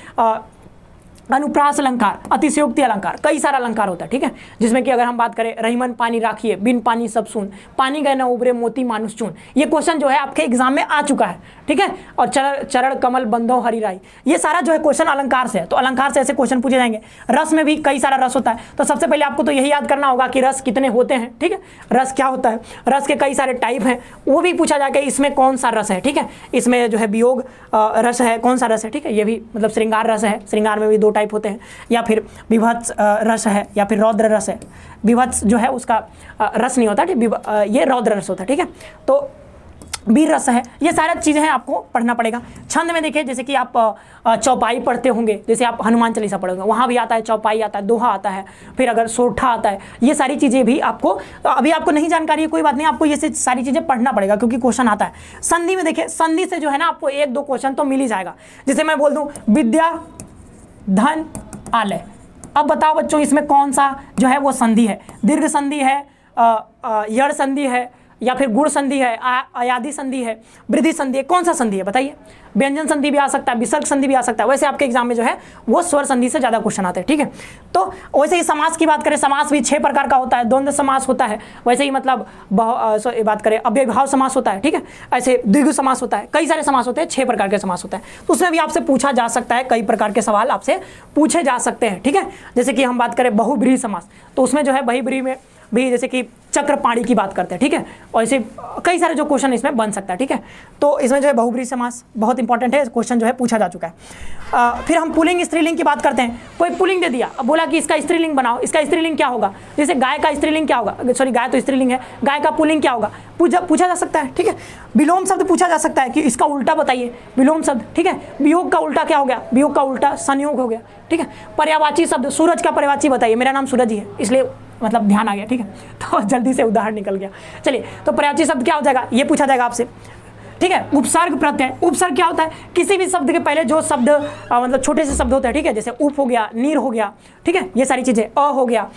अनुप्रास अलंकार, अतिशयोक्ति अलंकार, कई सारा अलंकार होता है, ठीक है। जिसमें कि अगर हम बात करें, रहीमन पानी राखिए, बिन पानी सब सुन, पानी गए न उबरे मोती मानुष चून, ये क्वेश्चन जो है आपके एग्जाम में आ चुका है, ठीक है। और चरण कमल बंधो हरिराई, ये सारा जो है क्वेश्चन अलंकार से है, तो अलंकार से ऐसे क्वेश्चन पूछे जाएंगे। रस में भी कई सारा रस होता है, तो सबसे पहले आपको तो यही याद करना होगा कि रस कितने होते हैं, ठीक है, रस क्या होता है, रस के कई सारे टाइप हैं, वो भी पूछा जाएगा, इसमें कौन सा रस है, ठीक है, इसमें जो है वियोग रस है, कौन सा रस है, ठीक है, ये भी मतलब श्रृंगार रस है, श्रृंगार में भी 2 टाइप होते हैं, या फिर विभत्स रस है, या फिर रौद्र रस है। विभत्स जो है उसका रस नहीं होता, ये रौद्र रस होता है, ठीक है। तो वीर रस है, ये सारा चीज़ें हैं, आपको पढ़ना पड़ेगा। छंद में देखिए, जैसे कि आप चौपाई पढ़ते होंगे, जैसे आप हनुमान चालीसा पढ़ोगे, वहाँ भी आता है चौपाई, आता है दोहा आता है, फिर अगर सोठा आता है, ये सारी चीज़ें भी आपको, अभी आपको नहीं जानकारी है कोई बात नहीं, आपको ये सारी चीज़ें पढ़ना पड़ेगा क्योंकि क्वेश्चन आता है। संधि में देखिए, संधि से जो है ना आपको 1-2 क्वेश्चन तो मिल ही जाएगा। जैसे मैं बोल दूँ विद्या धन आलय, अब बताओ बच्चों इसमें कौन सा जो है वो संधि है? दीर्घ संधि है, यड़ संधि है, या फिर गुण संधि है, अयादि संधि है, वृद्धि संधि है, कौन सा संधि है बताइए? व्यंजन संधि भी आ सकता है, विसर्ग संधि भी आ सकता है। वैसे आपके एग्जाम में जो है वो स्वर संधि से ज़्यादा क्वेश्चन आते हैं, ठीक है। तो वैसे ही समास की बात करें, समास भी 6 प्रकार का होता है। द्वंद्व समास होता है, वैसे ही मतलब बात करें अव्ययभाव समास होता है, ठीक है। ऐसे द्विगु समास होता है, कई सारे समास होते हैं, 6 प्रकार के समास होता है। तो उसमें भी आपसे पूछा जा सकता है, कई प्रकार के सवाल आपसे पूछे जा सकते हैं, ठीक है। जैसे कि हम बात करें बहुब्रीहि समास, तो उसमें जो है बहुब्रीहि में भी जैसे कि चक्रपाणी की बात करते हैं, ठीक है। और ऐसे कई सारे जो क्वेश्चन इसमें बन सकता है, ठीक है। तो इसमें जो है बहुब्रीहि समास बहुत इंपॉर्टेंट है, क्वेश्चन जो है पूछा जा चुका है। फिर हम पुल्लिंग स्त्रीलिंग की बात करते हैं। कोई पुल्लिंग दे दिया, अब बोला कि इसका स्त्रीलिंग बनाओ, इसका स्त्रीलिंग क्या होगा? जैसे गाय का स्त्रीलिंग क्या होगा? सॉरी, गाय तो स्त्रीलिंग है, गाय का पुल्लिंग क्या होगा? पूछा जा सकता है, ठीक है। विलोम शब्द पूछा जा सकता है कि इसका उल्टा बताइए, विलोम शब्द, ठीक है। वियोग का उल्टा क्या हो गया? वियोग का उल्टा संयोग हो गया, ठीक है। पर्यायवाची शब्द, सूरज का पर्यायवाची बताइए, मेरा नाम सूरज ही है इसलिए मतलब ध्यान आ गया, ठीक है। तो जल्दी से उदाहरण निकल गया। चलिए, तो पर्यायवाची शब्द क्या हो जाएगा, ये पूछा जाएगा आपसे, ठीक है। उपसर्ग प्रत्यय, उपसर्ग क्या होता है? किसी भी शब्द के पहले जो शब्द मतलब छोटे से शब्द होते हैं, ठीक है। जैसे उप हो गया, नीर हो गया, ठीक है, ये सारी चीज़ें, अ हो गया,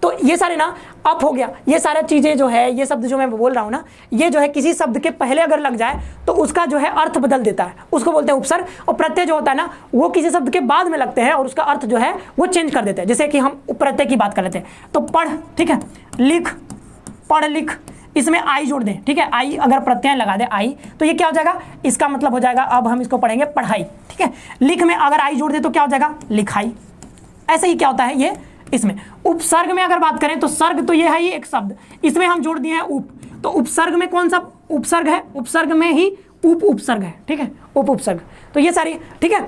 तो ये सारे ना, अप हो गया, ये सारी चीज़ें जो है, ये शब्द जो मैं बोल रहा हूँ ना, ये जो है किसी शब्द के पहले अगर लग जाए तो उसका जो है अर्थ बदल देता है, उसको बोलते हैं उपसर्ग। और प्रत्यय जो होता है ना, वो किसी शब्द के बाद में लगते हैं और उसका अर्थ जो है वो चेंज कर देते हैं। जैसे कि हम प्रत्यय की बात कर लेते हैं, तो पढ़, ठीक है, लिख, पढ़ लिख, इसमें आई जोड़ दें, ठीक है। आई अगर प्रत्यय लगा दे आई, तो ये क्या हो जाएगा? इसका मतलब हो जाएगा, अब हम इसको पढ़ेंगे पढ़ाई, ठीक है। लिख में अगर आई जोड़ दे तो क्या हो जाएगा? लिखाई। ऐसे ही क्या होता है ये इसमें। उपसर्ग में अगर बात करें तो सर्ग तो ये है ही एक शब्द, इसमें हम जोड़ दिए हैं उप, तो उपसर्ग में कौन सा उपसर्ग है? उपसर्ग में ही उपसर्ग है, ठीक है, उपसर्ग। तो ये सारी, ठीक है,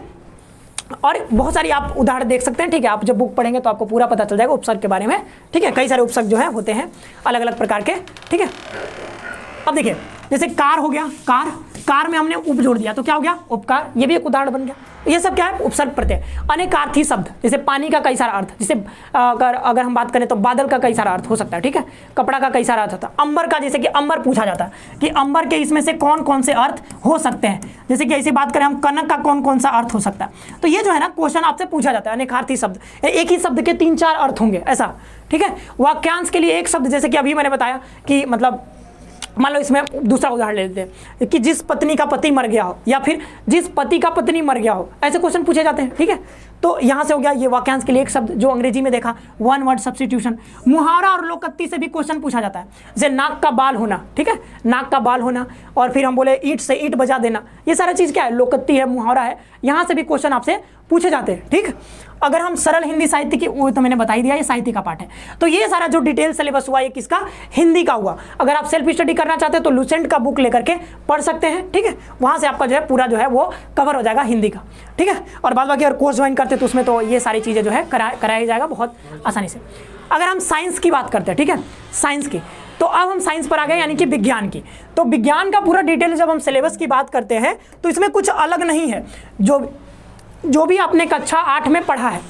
और बहुत सारी आप उदाहरण देख सकते हैं, ठीक है। आप जब बुक पढ़ेंगे तो आपको पूरा पता चल जाएगा उपसर्ग के बारे में, ठीक है। कई सारे उपसर्ग जो है होते हैं अलग अलग प्रकार के, ठीक है। अब देखिए, जैसे कार हो गया, कार में हमने उप जोड़ दिया तो क्या हो गया? उपकार, ये भी एक उदाहरण बन गया। ये सब क्या है? उपसर्ग प्रत्यय। अनेकार्थी शब्द, जैसे पानी का कई सारा अर्थ, जैसे अगर हम बात करें तो बादल का कई सारा अर्थ हो सकता है, ठीक है। कपड़ा का कई सारा अर्थ होता है। अंबर का, जैसे कि अंबर पूछा जाता है कि अंबर के इसमें से कौन कौन से अर्थ हो सकते हैं। जैसे कि ऐसी बात करें हम, कनक का कौन कौन सा अर्थ हो सकता है। तो ये जो है ना क्वेश्चन आपसे पूछा जाता है। अनेकार्थी शब्द, एक ही शब्द के 3-4 अर्थ होंगे ऐसा, ठीक है। वाक्यांश के लिए एक शब्द, जैसे कि अभी मैंने बताया कि मतलब मान लो इसमें दूसरा उदाहरण ले लेते हैं कि जिस पत्नी का पति मर गया हो, या फिर जिस पति का पत्नी मर गया हो, ऐसे क्वेश्चन पूछे जाते हैं, ठीक है। तो यहाँ से हो गया ये वाक्यांश के लिए एक शब्द, जो अंग्रेजी में देखा, वन वर्ड सब्स्टिट्यूशन। मुहावरा और लोकोक्ति से भी क्वेश्चन पूछा जाता है, जैसे नाक का बाल होना, ठीक है, नाक का बाल होना, और फिर हम बोले ईंट से ईंट बजा देना, ये सारा चीज़ क्या है? लोकोक्ति है, मुहावरा है। यहाँ से भी क्वेश्चन आपसे पूछे जाते हैं, ठीक। अगर हम सरल हिंदी साहित्य की, वो तो मैंने बता ही दिया, ये साहित्य का पार्ट है। तो ये सारा जो डिटेल सिलेबस हुआ ये किसका? हिंदी का हुआ। अगर आप सेल्फ स्टडी करना चाहते हैं तो लुसेंट का बुक लेकर के पढ़ सकते हैं, ठीक है। वहाँ से आपका जो है पूरा जो है वो कवर हो जाएगा हिंदी का, ठीक है। और बाद बाकी अगर कोर्स ज्वाइन करते हैं तो उसमें तो ये सारी चीज़ें जो है कराया जाएगा बहुत आसानी से। अगर हम साइंस की बात करते हैं, ठीक है, साइंस की, तो अब हम साइंस पर आ गए, यानी कि विज्ञान की। तो विज्ञान का पूरा डिटेल जब हम सिलेबस की बात करते हैं तो इसमें कुछ अलग नहीं है। जो भी आपने कक्षा 8 में पढ़ा है,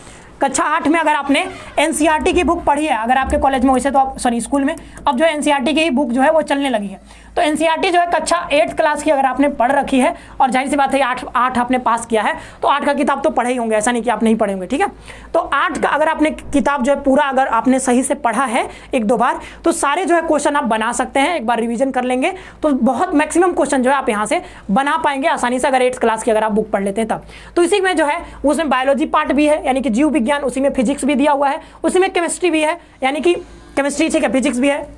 कक्षा 8 में अगर आपने एनसीईआरटी की बुक पढ़ी है, अगर आपके कॉलेज में, वैसे तो आप सॉरी स्कूल में अब जो है एनसीईआरटी की बुक जो है वो चलने लगी है, तो एनसीईआरटी जो है कक्षा 8th क्लास की अगर आपने पढ़ रखी है, और जाहिर सी बात है 8 आपने पास किया है, तो 8 का किताब तो पढ़े ही होंगे, ऐसा नहीं कि आप नहीं पढ़े होंगे, ठीक है। तो 8 का अगर आपने किताब जो है पूरा अगर आपने सही से पढ़ा है 1-2 बार, तो सारे जो है क्वेश्चन आप बना सकते हैं। एक बार रिविजन कर लेंगे तो बहुत मैक्सिमम क्वेश्चन जो है आप यहाँ से बना पाएंगे आसानी से, अगर 8th क्लास की अगर आप बुक पढ़ लेते हैं तब। तो इसी में जो है उसमें बायोलॉजी पार्ट भी है, यानी कि जीव विज्ञान, उसी में फिजिक्स भी दिया हुआ है, उसी में केमिस्ट्री भी है, यानी कि केमिस्ट्री, ठीक है, फिजिक्स भी है,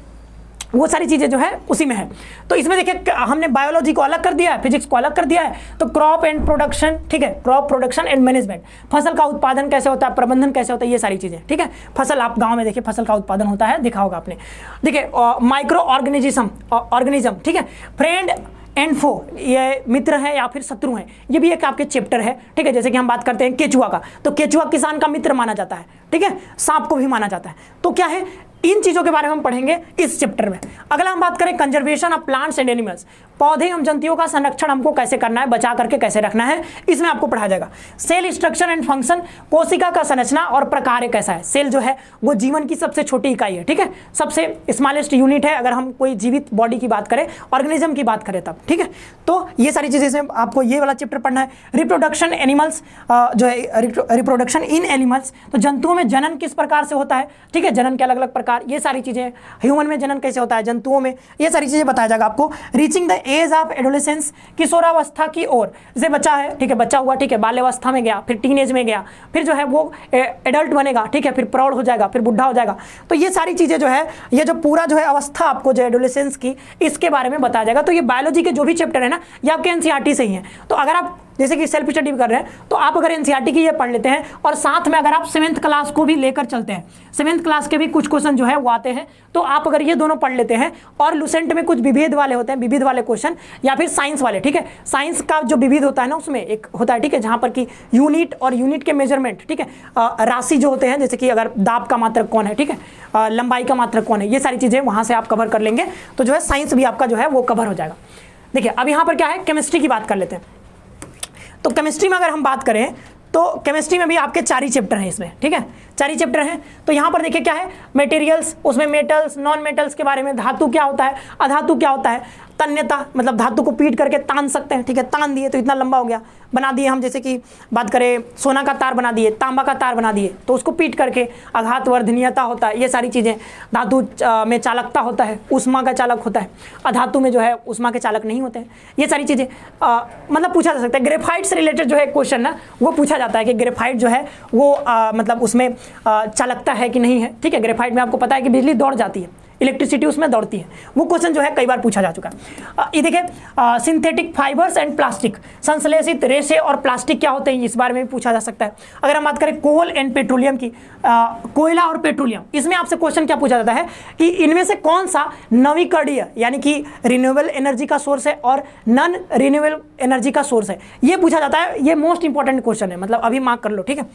वो सारी चीज़ें जो है उसी में है। तो इसमें देखिए हमने बायोलॉजी को अलग कर दिया है, फिजिक्स को अलग कर दिया है। तो क्रॉप एंड प्रोडक्शन, ठीक है, क्रॉप प्रोडक्शन एंड मैनेजमेंट, फसल का उत्पादन कैसे होता है, प्रबंधन कैसे होता है, ये सारी चीज़ें, ठीक है। फसल, आप गांव में देखिए फसल का उत्पादन होता है, देखा होगा आपने। देखिए माइक्रो ऑर्गेनिज्म, ठीक है, फ्रेंड एनफो ये मित्र है या फिर शत्रु है, ये भी एक आपके चैप्टर है, ठीक है। जैसे कि हम बात करते हैं केचुआ का, तो केचुआ किसान का मित्र माना जाता है, ठीक है। सांप को भी माना जाता है। तो क्या है, इन चीजों के बारे में हम पढ़ेंगे इस चैप्टर में। अगला हम बात करें conservation of plants and animals, पौधे एवं जंतुओं का संरक्षण हमको कैसे करना है, बचा करके कैसे रखना है, इसमें आपको पढ़ाया जाएगा। सेल स्ट्रक्चर एंड फंक्शन, कोशिका का संरचना और प्रकार कैसा है। सेल जो है वो जीवन की सबसे छोटी इकाई है, ठीक है, सबसे स्मॉलेस्ट यूनिट है अगर हम कोई जीवित बॉडी की बात करें, ऑर्गेनिज्म की बात करें तब, ठीक है। तो ये सारी चीजें इसमें आपको ये वाला चैप्टर पढ़ना है। रिप्रोडक्शन एनिमल्स जो है, रिप्रोडक्शन इन एनिमल्स, तो जंतुओं में जनन किस प्रकार से होता है, ठीक है, जनन के अलग अलग प्रकार, ये सारी चीजें। ह्यूमन में जनन कैसे होता है, जंतुओं में, ये सारी चीजें बताया जाएगा आपको। Reaching the edge of adolescence, किशोरावस्था की ओर, जैसे बच्चा है, ठीक है, बच्चा हुआ, ठीक है, बाल्यावस्था में गया, फिर टीनेज में गया, फिर जो है वो एडल्ट बनेगा, ठीक है, फिर प्रौढ़ हो जाएगा, फिर बुढ़ा हो जाएगा। तो ये सारी चीजें जो है, ये जो पूरा जो है अवस्था आपको जो एडोलेसेंस की, इसके बारे में बताया जाएगा। तो ये बायोलॉजी के जो भी चैप्टर है ना, ये आपके एनसीईआरटी से ही है। तो अगर आप जैसे कि सेल्फ स्टडी कर रहे हैं, तो आप अगर एनसीईआरटी की ये पढ़ लेते हैं और साथ में अगर आप 7th क्लास को भी लेकर चलते हैं, 7th क्लास के भी कुछ क्वेश्चन जो है वो आते हैं, तो आप अगर ये दोनों पढ़ लेते हैं, और लुसेंट में कुछ विभेद वाले होते हैं, विविध वाले क्वेश्चन, या फिर साइंस वाले, ठीक है, साइंस का जो विविध होता है ना, उसमें एक होता है, ठीक है, जहां पर कि यूनिट और यूनिट के मेजरमेंट, ठीक है, राशि जो होते हैं, जैसे कि अगर दाब का मात्रक कौन है, ठीक है, लंबाई का मात्रक कौन है, ये सारी चीजें वहां से आप कवर कर लेंगे, तो जो है साइंस भी आपका जो है वो कवर हो जाएगा। देखिए अब यहाँ पर क्या है, केमिस्ट्री की बात कर लेते हैं। तो केमिस्ट्री में अगर हम बात करें, तो केमिस्ट्री में भी आपके 4 ही चैप्टर हैं इसमें, ठीक है, 4 ही चैप्टर हैं। तो यहाँ पर देखिए क्या है, मटेरियल्स, उसमें मेटल्स, नॉन मेटल्स के बारे में, धातु क्या होता है, अधातु क्या होता है, तन्यता मतलब धातु को पीट करके तान सकते हैं, ठीक है, तान दिए तो इतना लंबा हो गया, बना दिए हम, जैसे कि बात करें सोना का तार बना दिए, तांबा का तार बना दिए, तो उसको पीट करके आघात वर्धनीयता होता है, ये सारी चीज़ें। धातु में चालकता होता है, उष्मा का चालक होता है, अधातु में जो है उष्मा के चालक नहीं होते हैं, ये सारी चीज़ें मतलब पूछा जा सकता है। ग्रेफाइट से रिलेटेड जो है क्वेश्चन ना, वो पूछा जाता है कि ग्रेफाइट जो है वो मतलब उसमें चालकता है कि नहीं है, ठीक है। ग्रेफाइट में आपको पता है कि बिजली दौड़ जाती है, इलेक्ट्रिसिटी उसमें दौड़ती है, वो क्वेश्चन जो है कई बार पूछा जा चुका है। ये देखिए सिंथेटिक फाइबर्स एंड प्लास्टिक, संश्लेषित रेशे और प्लास्टिक क्या होते हैं, इस बारे में भी पूछा जा सकता है। अगर हम बात करें कोल एंड पेट्रोलियम की, कोयला और पेट्रोलियम, इसमें आपसे क्वेश्चन क्या पूछा जाता है कि इनमें से कौन सा नवीकरणीय यानी कि रिन्यूएबल एनर्जी का सोर्स है और नॉन रिन्यूएबल एनर्जी का सोर्स है, ये पूछा जाता है। ये मोस्ट इंपॉर्टेंट क्वेश्चन है, मतलब अभी मार्क कर लो, ठीक है।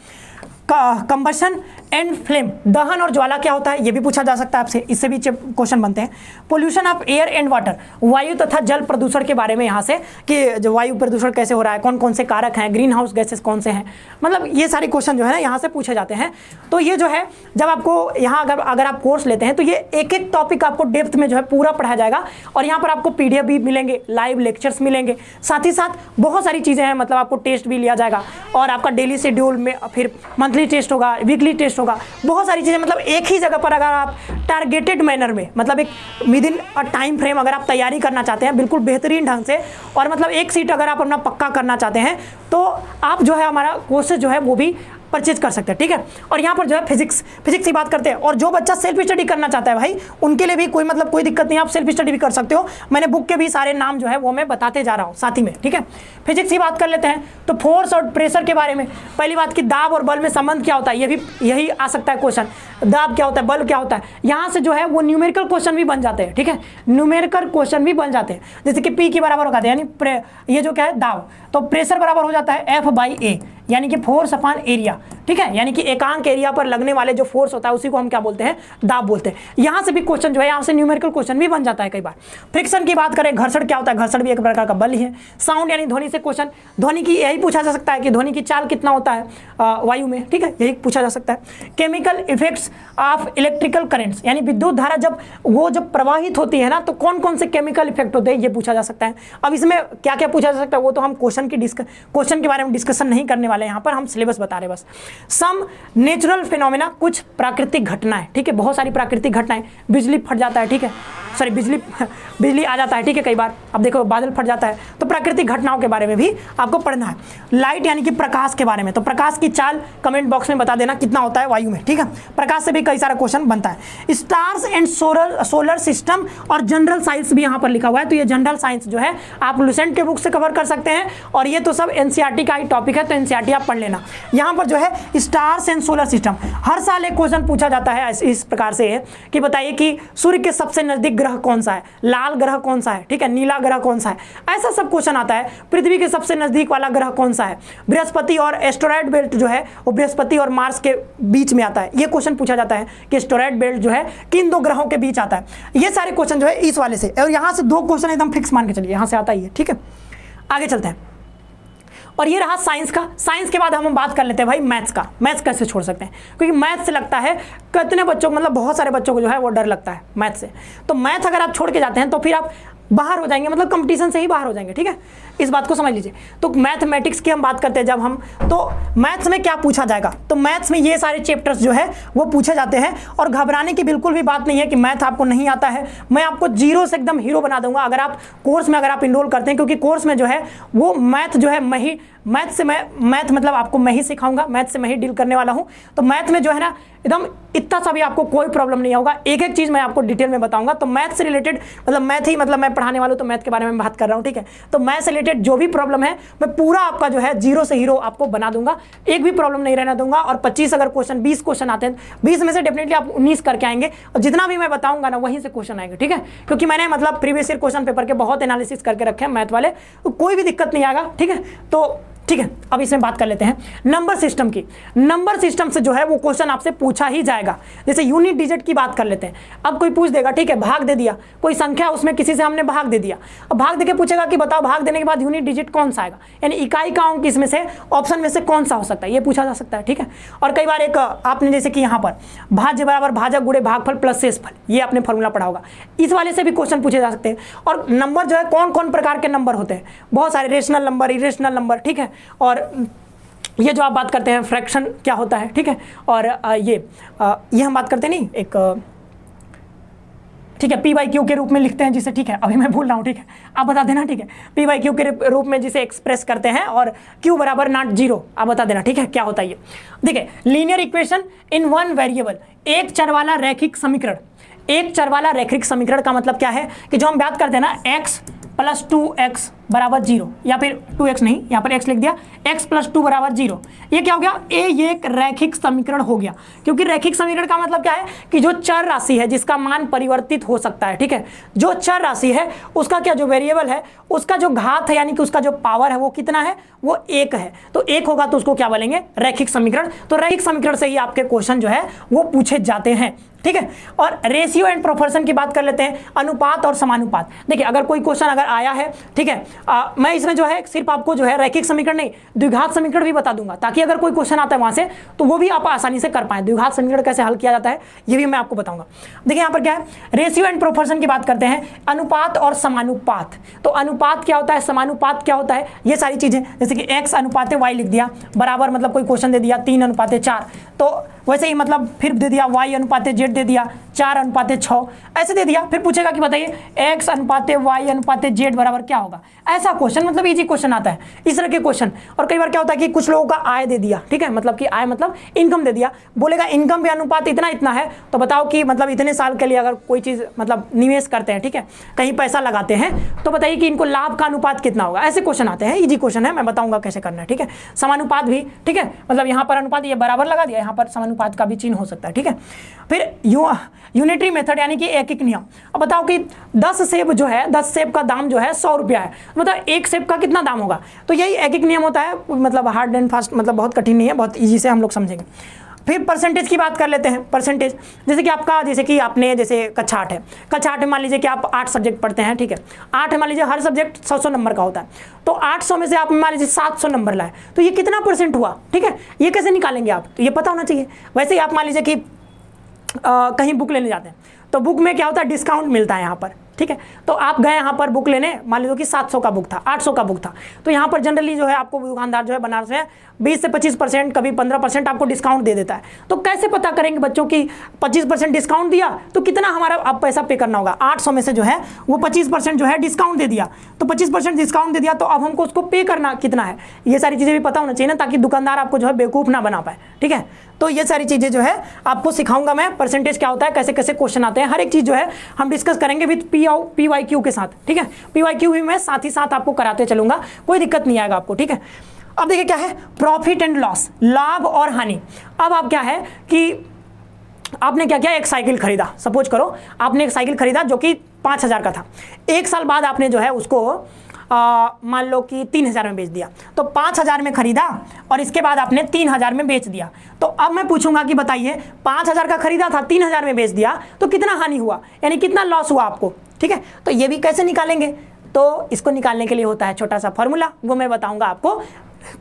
कंबशन एंड फ्लेम, दहन और ज्वाला क्या होता है, ये भी पूछा जा सकता है आपसे, इससे भी क्वेश्चन बनते हैं। Pollution of air and water, वायु तथा जल प्रदूषण के बारे में यहाँ से कि जो वायु प्रदूषण कैसे हो रहा है, कौन कौन से कारक हैं, ग्रीन हाउस गैसेस कौन से हैं, मतलब ये सारे क्वेश्चन जो है ना यहाँ से पूछे जाते हैं। तो ये जो है जब आपको यहाँ अगर आप कोर्स लेते हैं तो ये एक एक टॉपिक आपको डेप्थ में जो है पूरा पढ़ाया जाएगा, और यहाँ पर आपको PDF भी मिलेंगे, लाइव लेक्चर्स मिलेंगे, साथ ही साथ बहुत सारी चीज़ें हैं, मतलब आपको टेस्ट भी लिया जाएगा, और आपका डेली शेड्यूल में फिर मंथली टेस्ट होगा, वीकली टेस्ट होगा, बहुत सारी चीज़ें, मतलब एक ही जगह पर अगर आप टारगेटेड मैनर में, मतलब एक with in a time frame अगर आप तैयारी करना चाहते हैं बिल्कुल बेहतरीन ढंग से, और मतलब एक सीट अगर आप अपना पक्का करना चाहते हैं, तो आप जो है हमारा कोर्सेज जो है वो भी परचेज कर सकते हैं, ठीक है। और यहाँ पर जो है फिजिक्स की बात करते हैं, और जो बच्चा सेल्फ स्टडी करना चाहता है भाई, उनके लिए भी कोई मतलब कोई दिक्कत नहीं, आप सेल्फ स्टडी भी कर सकते हो। मैंने बुक के भी सारे नाम जो है वो मैं बताते जा रहा हूँ साथ ही में, ठीक है। फिजिक्स की बात कर लेते हैं, तो फोर्स और प्रेशर के बारे में, पहली बात की दाब और बल में संबंध क्या होता है, ये भी यही आ सकता है क्वेश्चन, दाब क्या होता है, बल क्या होता है, यहाँ से जो है वो न्यूमेरिकल क्वेश्चन भी बन जाते हैं, ठीक है, न्यूमेरिकल क्वेश्चन भी बन जाते हैं, जैसे कि P के बराबर हो जाते हैं, यानी ये जो क्या है दाब, तो प्रेशर बराबर हो जाता है F/A, यानी कि फोर्स अपॉन एरिया, ठीक है, यानी कि एकांक एरिया पर लगने वाले जो फोर्स होता है उसी को हम क्या बोलते हैं, दाब बोलते हैं। यहाँ से भी क्वेश्चन जो है, यहाँ से न्यूमेरिकल क्वेश्चन भी बन जाता है कई बार। फ्रिक्शन की बात करें, घर्षण क्या होता है, घर्षण भी एक प्रकार का बल ही है। साउंड यानी ध्वनि से क्वेश्चन, ध्वनि की यही पूछा जा सकता है कि ध्वनि की चाल कितना होता है वायु में, ठीक है, यही पूछा जा सकता है। Chemical effects of electrical currents, यानी विद्युत धारा जब प्रवाहित होती है ना, तो कौन कौन से केमिकल इफेक्ट होते हैं, ये पूछा जा सकता है। अब इसमें क्या क्या पूछा जा सकता है वो तो हम क्वेश्चन के बारे में डिस्कशन नहीं करने वाले, यहाँ पर हम सिलेबस बता रहे बस। सम नेचुरल फिनोमेना, कुछ प्राकृतिक घटनाएं, ठीक है, बहुत सारी प्राकृतिक घटनाएं, बिजली फट जाता है, ठीक है, सॉरी बिजली आ जाता है, ठीक है, कई बार अब देखो बादल फट जाता है, तो प्राकृतिक घटनाओं के बारे में भी आपको पढ़ना है। लाइट यानी कि प्रकाश के बारे में, तो प्रकाश की चाल कमेंट बॉक्स में बता देना कितना होता है वायु में, ठीक है, प्रकाश से भी कई सारा क्वेश्चन बनता है। स्टार्स एंड सोलर सिस्टम और जनरल साइंस भी यहाँ पर लिखा हुआ है, तो ये जनरल साइंस जो है आप लुसेंट के बुक से कवर कर सकते हैं, और ये तो सब एनसीईआरटी का ही टॉपिक है, तो एनसीईआरटी पार्टी आप पढ़ लेना। यहाँ पर जो है स्टार्स एंड सोलर सिस्टम, हर साल एक क्वेश्चन पूछा जाता है इस प्रकार से है कि बताइए कि सूर्य के सबसे नजदीक ग्रह कौन सा है, लाल ग्रह कौन सा है, ठीक है, नीला ग्रह कौन सा है, ऐसा सब क्वेश्चन आता है। पृथ्वी के सबसे नजदीक वाला ग्रह कौन सा है, बृहस्पति और एस्टेरॉयड बेल्ट जो है वो बृहस्पति और मार्स के बीच में आता है, ये क्वेश्चन पूछा जाता है कि एस्टेरॉयड बेल्ट जो है किन दो ग्रहों के बीच आता है। ये सारे क्वेश्चन जो है इस वाले से, और यहाँ से दो क्वेश्चन एकदम फिक्स मान के चलिए, यहाँ से आता ही है, ठीक है। आगे चलते हैं, और ये रहा साइंस का। साइंस के बाद हम बात कर लेते हैं भाई मैथ्स का। मैथ्स कैसे छोड़ सकते हैं, क्योंकि मैथ्स से लगता है कितने बच्चों को, मतलब बहुत सारे बच्चों को जो है वो डर लगता है मैथ से। तो मैथ अगर आप छोड़ के जाते हैं तो फिर आप बाहर हो जाएंगे, मतलब कंपटीशन से ही बाहर हो जाएंगे, ठीक है, इस बात को समझ लीजिए। तो मैथमेटिक्स की हम बात करते हैं जब हम, तो मैथ्स में क्या पूछा जाएगा, तो मैथ्स में ये सारे चैप्टर्स जो है वो पूछे जाते हैं। और घबराने की बिल्कुल भी बात नहीं है कि मैथ आपको नहीं आता है, मैं आपको जीरो से एकदम हीरो बना दूंगा अगर आप कोर्स में अगर आप इनरोल करते हैं, क्योंकि कोर्स में जो है वो मैथ जो है मैथ मतलब आपको मैं ही सिखाऊंगा, मैथ से मैं ही डील करने वाला हूं। तो मैथ में जो है ना एकदम इतना सा भी आपको कोई प्रॉब्लम नहीं होगा, एक एक चीज मैं आपको डिटेल में बताऊंगा। तो मैथ से रिलेटेड मतलब मैथ ही, मतलब मैं पढ़ाने वाला हूं तो मैथ के बारे में बात कर रहा हूं, ठीक है। तो मैथ से रिलेटेड जो भी प्रॉब्लम है मैं पूरा आपका जो है जीरो से हीरो आपको बना दूंगा, एक भी प्रॉब्लम नहीं रहना दूंगा। और 25 अगर क्वेश्चन 20 क्वेश्चन आते हैं, 20 में से डेफिनेटली आप 19 करके आएंगे, और जितना भी मैं बताऊंगा ना वहीं से क्वेश्चन आएंगे, ठीक है, क्योंकि मैंने मतलब प्रीवियस ईयर क्वेश्चन पेपर के बहुत एनालिसिस करके रखे हैं मैथ वाले, तो कोई भी दिक्कत नहीं आएगा, ठीक है। तो ठीक है, अब इसमें बात कर लेते हैं नंबर सिस्टम की। नंबर सिस्टम से जो है वो क्वेश्चन आपसे पूछा ही जाएगा। जैसे यूनिट डिजिट की बात कर लेते हैं, अब कोई पूछ देगा, ठीक है, भाग दे दिया, कोई संख्या उसमें किसी से हमने भाग दे दिया, अब भाग देके पूछेगा कि बताओ भाग देने के बाद यूनिट डिजिट कौन सा आएगा, यानी इकाई का अंक इसमें से ऑप्शन में से कौन सा हो सकता है, ये पूछा जा सकता है, ठीक है। और कई बार एक आपने जैसे कि यहाँ पर भाज्य बराबर भाजक गुणे भागफल प्लस शेषफल, ये आपने फॉर्मूला पढ़ा होगा, इस वाले से भी क्वेश्चन पूछे जा सकते हैं। और नंबर जो है कौन कौन प्रकार के नंबर होते हैं, बहुत सारे, रेशनल नंबर, इरेशनल नंबर, ठीक है, और ये जो आप बात करते हैं फ्रैक्शन क्या होता है, ठीक है। और ये हम बात करते नहीं एक, ठीक है, p/q के रूप में लिखते हैं जिसे, ठीक है, अभी मैं भूल रहा हूँ, ठीक है, आप बता देना, ठीक है, p/q के रूप में जिसे एक्सप्रेस करते हैं, और q बराबर नॉट 0 आप बता देना, ठीक है, क्या होता है ये। देखिए, linear equation in one variable, एक चर वाला रैखिक समीकरण। एक चर वाला रैखिक समीकरण का मतलब क्या है कि जो हम बात करते हैं ना x + 2x बराबर 0, या फिर 2x नहीं, यहाँ पर x लिख दिया, x + 2 बराबर 0, ये क्या हो गया, ये एक रैखिक समीकरण हो गया। क्योंकि रैखिक समीकरण का मतलब क्या है कि जो चर राशि है जिसका मान परिवर्तित हो सकता है, ठीक है, जो चर राशि है उसका क्या, जो वेरिएबल है उसका जो घात है, यानी कि उसका जो पावर है वो कितना है, वो 1 है। तो 1 होगा तो उसको क्या बोलेंगे, रैखिक समीकरण। तो रैखिक समीकरण से ही आपके क्वेश्चन जो है वो पूछे जाते हैं, ठीक है। और रेशियो एंड प्रोपोर्शन की बात कर लेते हैं, अनुपात और समानुपात। देखिए, अगर कोई क्वेश्चन अगर आया है, ठीक है, मैं इसमें जो है सिर्फ आपको जो है रैखिक समीकरण नहीं, द्विघात समीकरण भी बता दूंगा, ताकि अगर कोई क्वेश्चन आता है वहां से तो वो भी आप आसानी से कर पाए। द्विघात समीकरण कैसे हल किया जाता है ये भी मैं आपको बताऊंगा। देखिए यहाँ पर क्या है, रेशियो एंड प्रोपोर्शन की बात करते हैं, अनुपात और समानुपात। तो अनुपात क्या होता है, समानुपात क्या होता है, ये सारी चीजें, जैसे कि x अनुपात y लिख दिया बराबर, मतलब कोई क्वेश्चन दे दिया 3 अनुपात 4, तो वैसे ही मतलब फिर दे दिया y अनुपात z दे दिया 4 अनुपात 6, ऐसे दे दिया, फिर पूछेगा कि बताइए x अनुपात y अनुपात z बराबर क्या होगा। ऐसा क्वेश्चन, मतलब इजी क्वेश्चन आता है, इस तरह के क्वेश्चन। और कई बार क्या होता है कि कुछ लोगों का आय दे दिया, ठीक है, मतलब कि आय मतलब इनकम दे दिया, बोलेगा इनकम भी अनुपात इतना इतना है, तो बताओ कि मतलब इतने साल के लिए अगर कोई चीज़ मतलब निवेश करते हैं, ठीक है, कहीं पैसा लगाते हैं, तो बताइए कि इनको लाभ का अनुपात कितना होगा। ऐसे क्वेश्चन आते हैं, इजी क्वेश्चन है, मैं बताऊंगा कैसे करना है, ठीक है। समानुपात भी, ठीक है, मतलब यहाँ पर अनुपात ये बराबर लगा दिया, यहाँ पर समानुपात का भी चिन्ह हो सकता है, ठीक है। फिर यूनिटरी मेथड, यानी कि एक एक नियम। अब बताओ कि 10 सेब जो है, 10 सेब का दाम जो है 100 रुपया है, मतलब एक सेब का कितना दाम होगा। तो यही एक एक नियम होता है, मतलब हार्ड एंड फास्ट, मतलब बहुत कठिन नहीं है, बहुत इजी से हम लोग समझेंगे। फिर परसेंटेज की बात कर लेते हैं। परसेंटेज जैसे कि आपका, जैसे कि आपने जैसे कक्षा 8 है, कक्षा 8 में मान लीजिए कि आप 8 सब्जेक्ट पढ़ते हैं, ठीक है, 8 मान लीजिए हर सब्जेक्ट 100 नंबर का होता है, तो 800 में से आप मान लीजिए 700 नंबर लाए, तो ये कितना परसेंट हुआ, ठीक है, ये कैसे निकालेंगे आप, तो ये पता होना चाहिए। वैसे ही आप मान लीजिए कि कहीं बुक लेने जाते हैं, तो बुक में क्या होता है, डिस्काउंट मिलता है यहाँ पर, ठीक है, तो आप गए यहाँ पर बुक लेने, मान लीजिए कि 700 का बुक था, 800 का बुक था, तो यहाँ पर जनरली जो है आपको दुकानदार जो है बनारस में 20 से 25%, कभी 15% आपको डिस्काउंट दे देता है। तो कैसे पता करेंगे बच्चों की 25% डिस्काउंट दिया तो कितना हमारा अब पैसा पे करना होगा, 800 में से जो है वो 25% जो है डिस्काउंट दे दिया, तो 25% डिस्काउंट दे दिया, तो अब हमको उसको पे करना कितना है, ये सारी चीज़ें भी पता होना चाहिए ना, ताकि दुकानदार आपको जो है बेवकूफ़ ना बना पाए, ठीक है। तो ये सारी चीज़ें जो है आपको सिखाऊंगा मैं, परसेंटेज क्या होता है, कैसे कैसे क्वेश्चन आते हैं, हर एक चीज़ जो है हम डिस्कस करेंगे विद PYQ के साथ, ठीक है। PYQ भी मैं साथ ही साथ आपको कराते चलूंगा, कोई दिक्कत नहीं आएगा आपको, ठीक है। अब देखिए क्या है, प्रॉफिट एंड लॉस, लाभ और हानि। अब आप क्या है कि आपने क्या किया, एक साइकिल खरीदा, सपोज करो आपने एक साइकिल खरीदा जो कि 5,000 का था। एक साल बाद आपने जो है उसको मान लो कि 3,000 में बेच दिया। तो 5,000 में खरीदा और इसके बाद आपने 3,000 में बेच दिया। तो अब मैं पूछूंगा कि बताइए 5,000 का खरीदा था, 3,000 में बेच दिया, तो कितना हानि हुआ, यानी कितना लॉस हुआ आपको। ठीक है, तो ये भी कैसे निकालेंगे, तो इसको निकालने के लिए होता है छोटा सा फॉर्मूला, वो मैं बताऊंगा आपको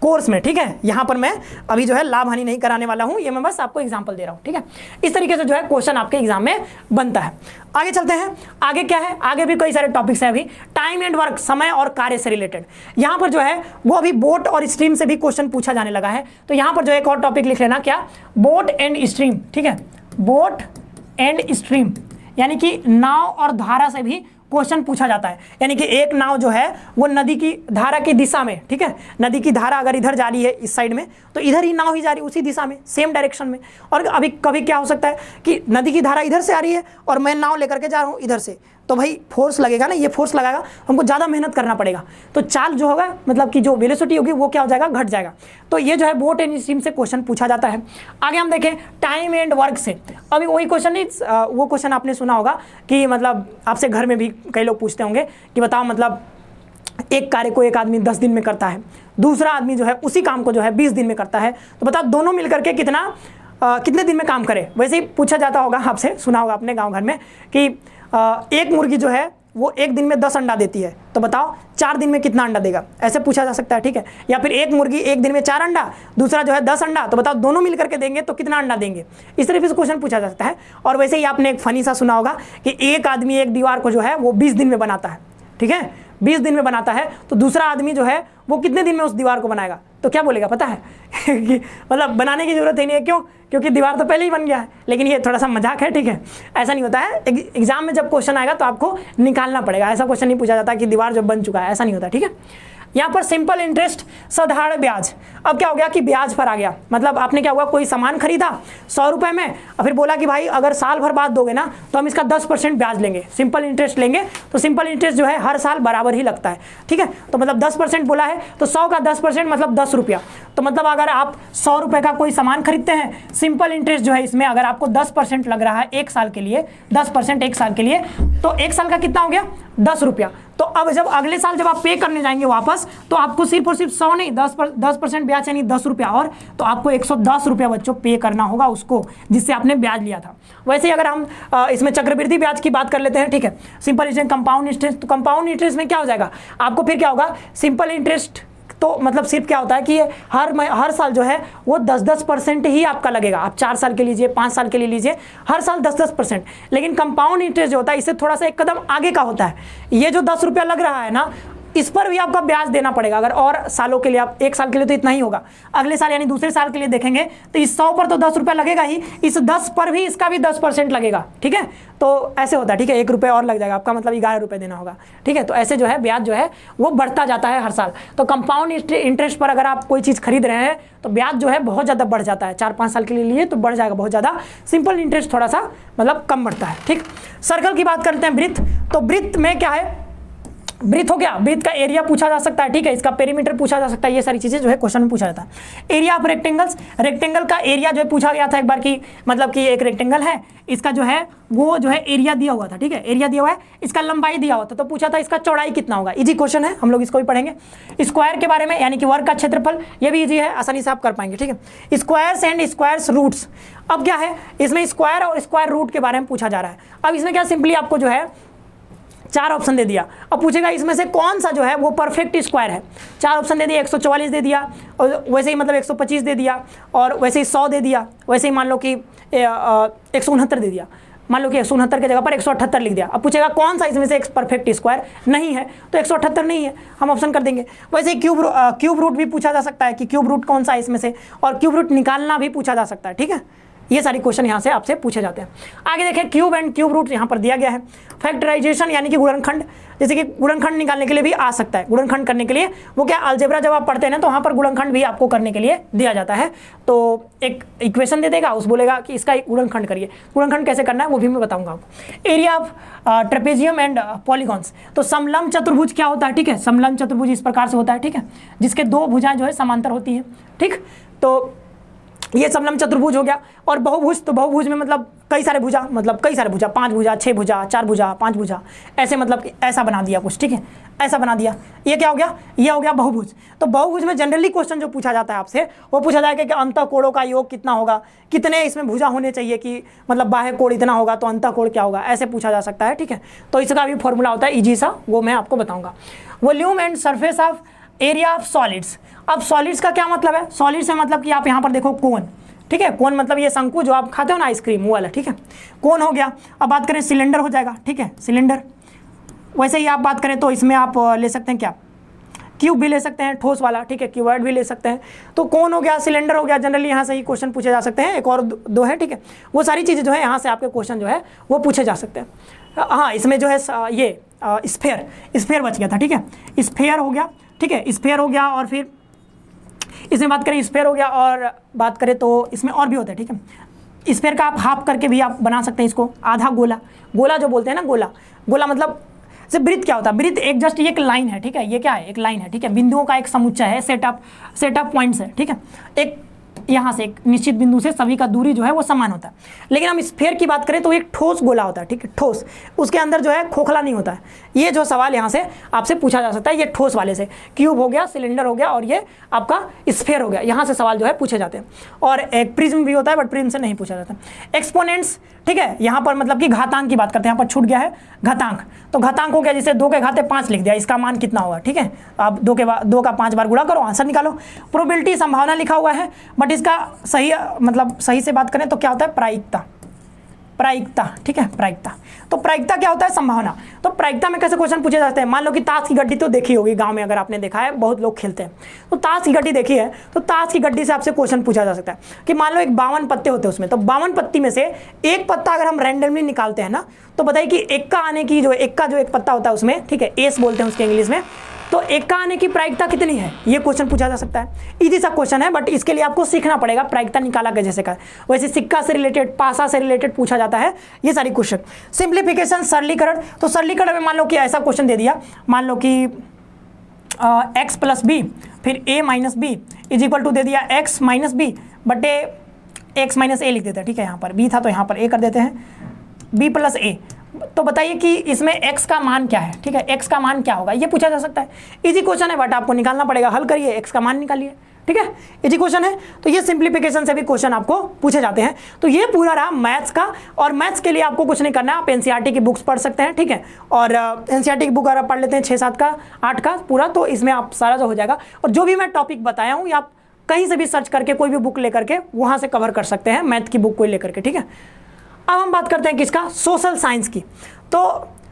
कोर्स में। ठीक है, यहाँ पर मैं अभी जो है लाभ हानि नहीं कराने वाला हूँ, ये मैं बस आपको एग्जांपल दे रहा हूँ। ठीक है, इस तरीके से जो है क्वेश्चन आपके एग्जाम में बनता है। आगे चलते हैं, आगे क्या है, आगे भी कई सारे टॉपिक्स हैं। अभी टाइम एंड वर्क, समय और कार्य से रिलेटेड यहाँ पर जो है वो अभी बोट और स्ट्रीम से भी क्वेश्चन पूछा जाने लगा है। तो यहाँ पर जो एक और टॉपिक लिख लेना, क्या, बोट एंड स्ट्रीम। ठीक है, बोट एंड स्ट्रीम यानी कि नाव और धारा से भी क्वेश्चन पूछा जाता है। यानी कि एक नाव जो है वो नदी की धारा की दिशा में, ठीक है, नदी की धारा अगर इधर जा रही है इस साइड में, तो इधर ही नाव ही जा रही है उसी दिशा में, सेम डायरेक्शन में। और अभी कभी क्या हो सकता है कि नदी की धारा इधर से आ रही है और मैं नाव लेकर के जा रहा हूँ इधर से, तो भाई फोर्स लगेगा ना, ये फोर्स लगाएगा, हमको ज़्यादा मेहनत करना पड़ेगा। तो चाल जो होगा, मतलब कि जो वेलोसिटी होगी वो क्या हो जाएगा, घट जाएगा। तो ये जो है बोट एंड स्ट्रीम से क्वेश्चन पूछा जाता है। आगे हम देखें टाइम एंड वर्क से। अभी वही क्वेश्चन नहीं, वो क्वेश्चन आपने सुना होगा कि मतलब आपसे घर में भी कई लोग पूछते होंगे कि बताओ मतलब एक कार्य को एक आदमी 10 दिन में करता है, दूसरा आदमी जो है उसी काम को जो है 20 दिन में करता है, तो बताओ दोनों मिलकर के कितने दिन में काम करे। वैसे ही पूछा जाता होगा, आपसे सुना होगा अपने गाँव घर में कि एक मुर्गी जो है वो एक दिन में 10 अंडा देती है, तो बताओ 4 दिन में कितना अंडा देगा, ऐसे पूछा जा सकता है। ठीक है, या फिर एक मुर्गी एक दिन में 4 अंडा, दूसरा जो है 10 अंडा, तो बताओ दोनों मिल करके देंगे तो कितना अंडा देंगे। इस तरीके से क्वेश्चन पूछा जा सकता है। और वैसे ही आपने एक फनी सा सुना होगा कि एक आदमी एक दीवार को जो है वो 20 दिन में बनाता है। ठीक है, 20 दिन में बनाता है, तो दूसरा आदमी जो है वो कितने दिन में उस दीवार को बनाएगा, तो क्या बोलेगा पता है कि मतलब बनाने की जरूरत ही नहीं है। क्यों, क्योंकि दीवार तो पहले ही बन गया है। लेकिन ये थोड़ा सा मजाक है, ठीक है, ऐसा नहीं होता है। एग्जाम में जब क्वेश्चन आएगा तो आपको निकालना पड़ेगा, ऐसा क्वेश्चन नहीं पूछा जाता कि दीवार जब बन चुका है, ऐसा नहीं होता। ठीक है, यहाँ पर सिंपल इंटरेस्ट, साधारण ब्याज। अब क्या हो गया कि ब्याज पर आ गया, मतलब आपने क्या हुआ, कोई सामान खरीदा 100 रुपए में और फिर बोला कि भाई अगर साल भर बाद दोगे ना तो हम इसका 10% ब्याज लेंगे, सिंपल इंटरेस्ट लेंगे। तो सिंपल इंटरेस्ट जो है हर साल बराबर ही लगता है। ठीक है, तो मतलब 10% बोला है तो 100 का 10% मतलब 10 रुपया। तो मतलब अगर आप 100 रुपए का कोई सामान खरीदते हैं, सिंपल इंटरेस्ट जो है इसमें अगर आपको 10% लग रहा है एक साल के लिए, 10% एक साल के लिए, तो एक साल का कितना हो गया, 10 रुपया। तो अब जब अगले साल जब आप पे करने जाएंगे वापस, तो आपको सिर्फ और सिर्फ 100 नहीं, 10% ब्याज यानी 10 रुपया, और तो आपको 110 रुपया बच्चों पे करना होगा उसको जिससे आपने ब्याज लिया था। वैसे ही अगर हम इसमें चक्रवृद्धि ब्याज की बात कर लेते हैं, ठीक है, सिंपल इंटरेस्ट, कंपाउंड इंटरेस्ट, तो कंपाउंड इंटरेस्ट में क्या हो जाएगा आपको, फिर क्या होगा, सिंपल इंटरेस्ट तो मतलब सिर्फ क्या होता है कि ये हर साल जो है वो 10% ही आपका लगेगा। आप 4 साल के लीजिए, 5 साल के लिए लीजिए, हर साल 10%। लेकिन कंपाउंड इंटरेस्ट जो होता है इससे थोड़ा सा एक कदम आगे का होता है। ये जो 10 रुपया लग रहा है ना, इस पर भी आपका ब्याज देना पड़ेगा। अगर और सालों के लिए, आप एक साल के लिए तो इतना ही होगा, अगले साल यानी दूसरे साल के लिए देखेंगे तो इस 100 पर तो 10 रुपया लगेगा ही, इस 10 पर भी इसका भी 10% लगेगा। ठीक है, तो ऐसे होता है। ठीक है, 1 रुपये और लग जाएगा आपका, मतलब 11 रुपये देना होगा। ठीक है, तो ऐसे जो है ब्याज जो है वो बढ़ता जाता है हर साल। तो कंपाउंड इंटरेस्ट पर अगर आप कोई चीज़ खरीद रहे हैं तो ब्याज जो है बहुत ज़्यादा बढ़ जाता है। 4-5 साल के लिए लिए तो बढ़ जाएगा बहुत ज़्यादा। सिंपल इंटरेस्ट थोड़ा सा मतलब कम बढ़ता है। ठीक, सर्कल की बात करते हैं, वृत्त। तो वृत्त में क्या है, वृत्त हो गया, वृत्त का एरिया पूछा जा सकता है। ठीक है, इसका पेरीमीटर पूछा जा सकता है, ये सारी चीजें जो है क्वेश्चन में पूछा जाता है। एरिया ऑफ रेक्टेंगल्स, रेक्टेंगल का एरिया जो है पूछा गया था एक बार की, मतलब कि एक रेक्टेंगल है, इसका जो है वो जो है एरिया दिया हुआ था। ठीक है, एरिया दिया हुआ है, इसका लंबाई दिया हुआ था, तो पूछा था इसका चौड़ाई कितना होगा। इजी क्वेश्चन है, हम लोग इसको भी पढ़ेंगे। स्क्वायर के बारे में, यानी कि वर्ग का क्षेत्रफल, ये भी इजी है, आसानी से आप कर पाएंगे। ठीक है, स्क्वायर्स एंड स्क्वायर्स रूट्स। अब क्या है, इसमें स्क्वायर और स्क्वायर रूट के बारे में पूछा जा रहा है। अब इसमें क्या, सिंपली आपको जो है 4 ऑप्शन दे दिया। अब पूछेगा इसमें से कौन सा जो है वो परफेक्ट स्क्वायर है। 4 ऑप्शन दे दिया, 144 दे दिया, और वैसे ही मतलब 125 दे दिया, और वैसे ही 100 दे दिया, वैसे ही मान लो कि 169 दे दिया, मान लो कि 169 की जगह पर 178 लिख दिया। अब पूछेगा कौन सा इसमें से एक परफेक्ट स्क्वायर नहीं है, तो 178 नहीं है, हम ऑप्शन कर देंगे। वैसे ही क्यूब रूट भी पूछा जा सकता है कि क्यूब रूट कौन सा है इसमें से, और क्यूब रूट निकालना भी पूछा जा सकता है। ठीक है, ये सारी क्वेश्चन यहाँ से आपसे पूछे जाते हैं। आगे देखें क्यूब एंड क्यूब रूट यहाँ पर दिया गया है। फैक्टराइजेशन यानी कि गुणनखंड, जैसे कि गुणनखंड निकालने के लिए भी आ सकता है, गुणनखंड करने के लिए वो क्या अलजेब्रा जब आप पढ़ते हैं ना तो वहाँ पर गुणनखंड भी आपको करने के लिए दिया जाता है। तो एक इक्वेशन दे देगा, उस बोलेगा कि इसका गुणनखंड करिए। गुणनखंड कैसे करना है वो भी मैं बताऊंगा आपको। Area of trapezium and polygons, तो समलंब चतुर्भुज क्या होता है, ठीक है, समलंब चतुर्भुज इस प्रकार से होता है, ठीक है, जिसके दो भुजाएं जो है समांतर होती हैं, ठीक। तो ये समलंब चतुर्भुज हो गया। और बहुभुज, तो बहुभुज में मतलब कई सारे भुजा, मतलब कई सारे भुजा, 5 भुजा, 6 भुजा, 4 भुजा, 5 भुजा, ऐसे मतलब कि ऐसा बना दिया कुछ, ठीक है, ऐसा बना दिया। ये क्या हो गया, ये हो गया बहुभुज। तो बहुभुज में जनरली क्वेश्चन जो पूछा जाता है आपसे वो पूछा जाएगा कि अंतःकोणों का योग कितना होगा, कितने इसमें भुजा होने चाहिए, कि मतलब बाह्य कोण इतना होगा तो अंतःकोण क्या होगा, ऐसे पूछा जा सकता है, ठीक है। तो इसका भी फॉर्मूला होता है इजी सा, वो मैं आपको बताऊंगा। Volume and surface of area of solids. अब सॉलिड्स का क्या मतलब है, सॉलिड्स से मतलब कि आप यहाँ पर देखो कोन, ठीक है, कोन मतलब ये शंकु जो आप खाते हो ना आइसक्रीम वो वाला, ठीक है, कोन हो गया। अब बात करें सिलेंडर हो जाएगा, ठीक है, सिलेंडर। वैसे ही आप बात करें तो इसमें आप ले सकते हैं क्या, क्यूब भी ले सकते हैं ठोस वाला, ठीक है, क्यूबॉइड भी ले सकते हैं। तो कोन हो गया, सिलेंडर हो गया, जनरली यहाँ से ही क्वेश्चन पूछे जा सकते हैं। एक और दो है, ठीक है, वो सारी चीज़ें जो है यहाँ से आपके क्वेश्चन जो है वो पूछे जा सकते हैं। हाँ, इसमें जो है ये स्फेयर बच गया था, ठीक है, स्फेयर हो गया, ठीक है, स्फेयर हो गया। और फिर इसमें बात करें स्फेयर हो गया, और बात करें तो इसमें और भी होता है, ठीक है। स्फेयर का आप हाफ करके भी आप बना सकते हैं इसको, आधा गोला, गोला जो बोलते हैं ना, गोला, गोला मतलब से वृत्त क्या होता है, वृत्त एक जस्ट ये एक लाइन है, ठीक है, ये क्या है, एक लाइन है, ठीक है, बिंदुओं का एक समुच्चय है, सेट ऑफ पॉइंट्स है, ठीक है। एक यहाँ से एक निश्चित बिंदु से सभी का दूरी जो है वो समान होता है। लेकिन हम स्फेयर की बात करें तो एक ठोस गोला होता है, ठीक है, ठोस, उसके अंदर जो है खोखला नहीं होता है। ये जो सवाल यहाँ से आपसे पूछा जा सकता है, ये ठोस वाले से, क्यूब हो गया, सिलेंडर हो गया, और ये आपका स्फेयर हो गया, यहाँ से सवाल जो है पूछे जाते हैं। और एक प्रिज्म भी होता है, बट प्रिज्म से नहीं पूछा जाता। एक्सपोनेंट्स, ठीक है, यहाँ पर मतलब कि घातांक की बात करते हैं, यहाँ पर छूट गया है घातांक। तो घातांक हो गया, जैसे 2 के घाते 5 लिख दिया, इसका मान कितना होगा, ठीक है, आप 2 का 5 बार गुणा करो, आंसर निकालो। प्रोबेबिलिटी संभावना लिखा हुआ है, बट इसका सही मतलब सही से बात करें तो क्या होता है, प्रायिकता, प्रायिकता, ठीक है, प्रायिकता। तो प्रायिकता क्या होता है, संभावना। तो प्रायिकता में कैसे क्वेश्चन पूछे जाते हैं, मान लो कि ताश की गड्डी तो देखी होगी गांव में, अगर आपने देखा है बहुत लोग खेलते हैं, तो ताश की गड्डी देखी है, तो ताश की गड्डी से आपसे क्वेश्चन पूछा जा सकता है कि मान लो एक 52 पत्ते होते हैं उसमें, तो 52 पत्ती में से एक पत्ता अगर हम रैंडमली निकालते हैं ना, तो बताइए कि एक्का आने की जो एक्का जो एक पत्ता होता है उसमें, ठीक है, एस बोलते हैं उसके इंग्लिश में, तो एक्का आने की प्रायिकता कितनी है, ये क्वेश्चन पूछा जा सकता है। इजी सा क्वेश्चन है, बट इसके लिए आपको सीखना पड़ेगा प्रायिकता निकाला कैसे का। वैसे सिक्का से रिलेटेड, पासा से रिलेटेड पूछा जाता है ये सारी क्वेश्चन। सिंप्लीफिकेशन, सरलीकरण, तो सरलीकरण में मान लो कि ऐसा क्वेश्चन दे दिया, मान लो कि x प्लस बी फिर a minus B is equal to दे दिया x माइनस बी बटे x माइनस ए लिख देते हैं, ठीक है, यहाँ पर b था तो यहाँ पर a कर देते हैं, b प्लस ए। तो बताइए कि इसमें x का मान क्या है, ठीक है, x का मान क्या होगा, ये पूछा जा सकता है। इजी क्वेश्चन है, बट आपको निकालना पड़ेगा, हल करिए, x का मान निकालिए, ठीक है, इजी क्वेश्चन है। तो ये सिंप्लीफिकेशन से भी क्वेश्चन आपको पूछे जाते हैं। तो ये पूरा रहा मैथ्स का, और मैथ्स के लिए आपको कुछ नहीं करना है, आप एनसीईआरटी की बुक्स पढ़ सकते हैं, ठीक है, और एनसीईआरटी की बुक अगर आप पढ़ लेते हैं 6-7 का 8 का पूरा, तो इसमें आप सारा जो हो जाएगा। और जो भी मैं टॉपिक बताया हूँ, या आप कहीं से भी सर्च करके कोई भी बुक लेकर के वहाँ से कवर कर सकते हैं, मैथ की बुक कोई लेकर के, ठीक है। अब हम बात करते हैं किसका, सोशल साइंस की। तो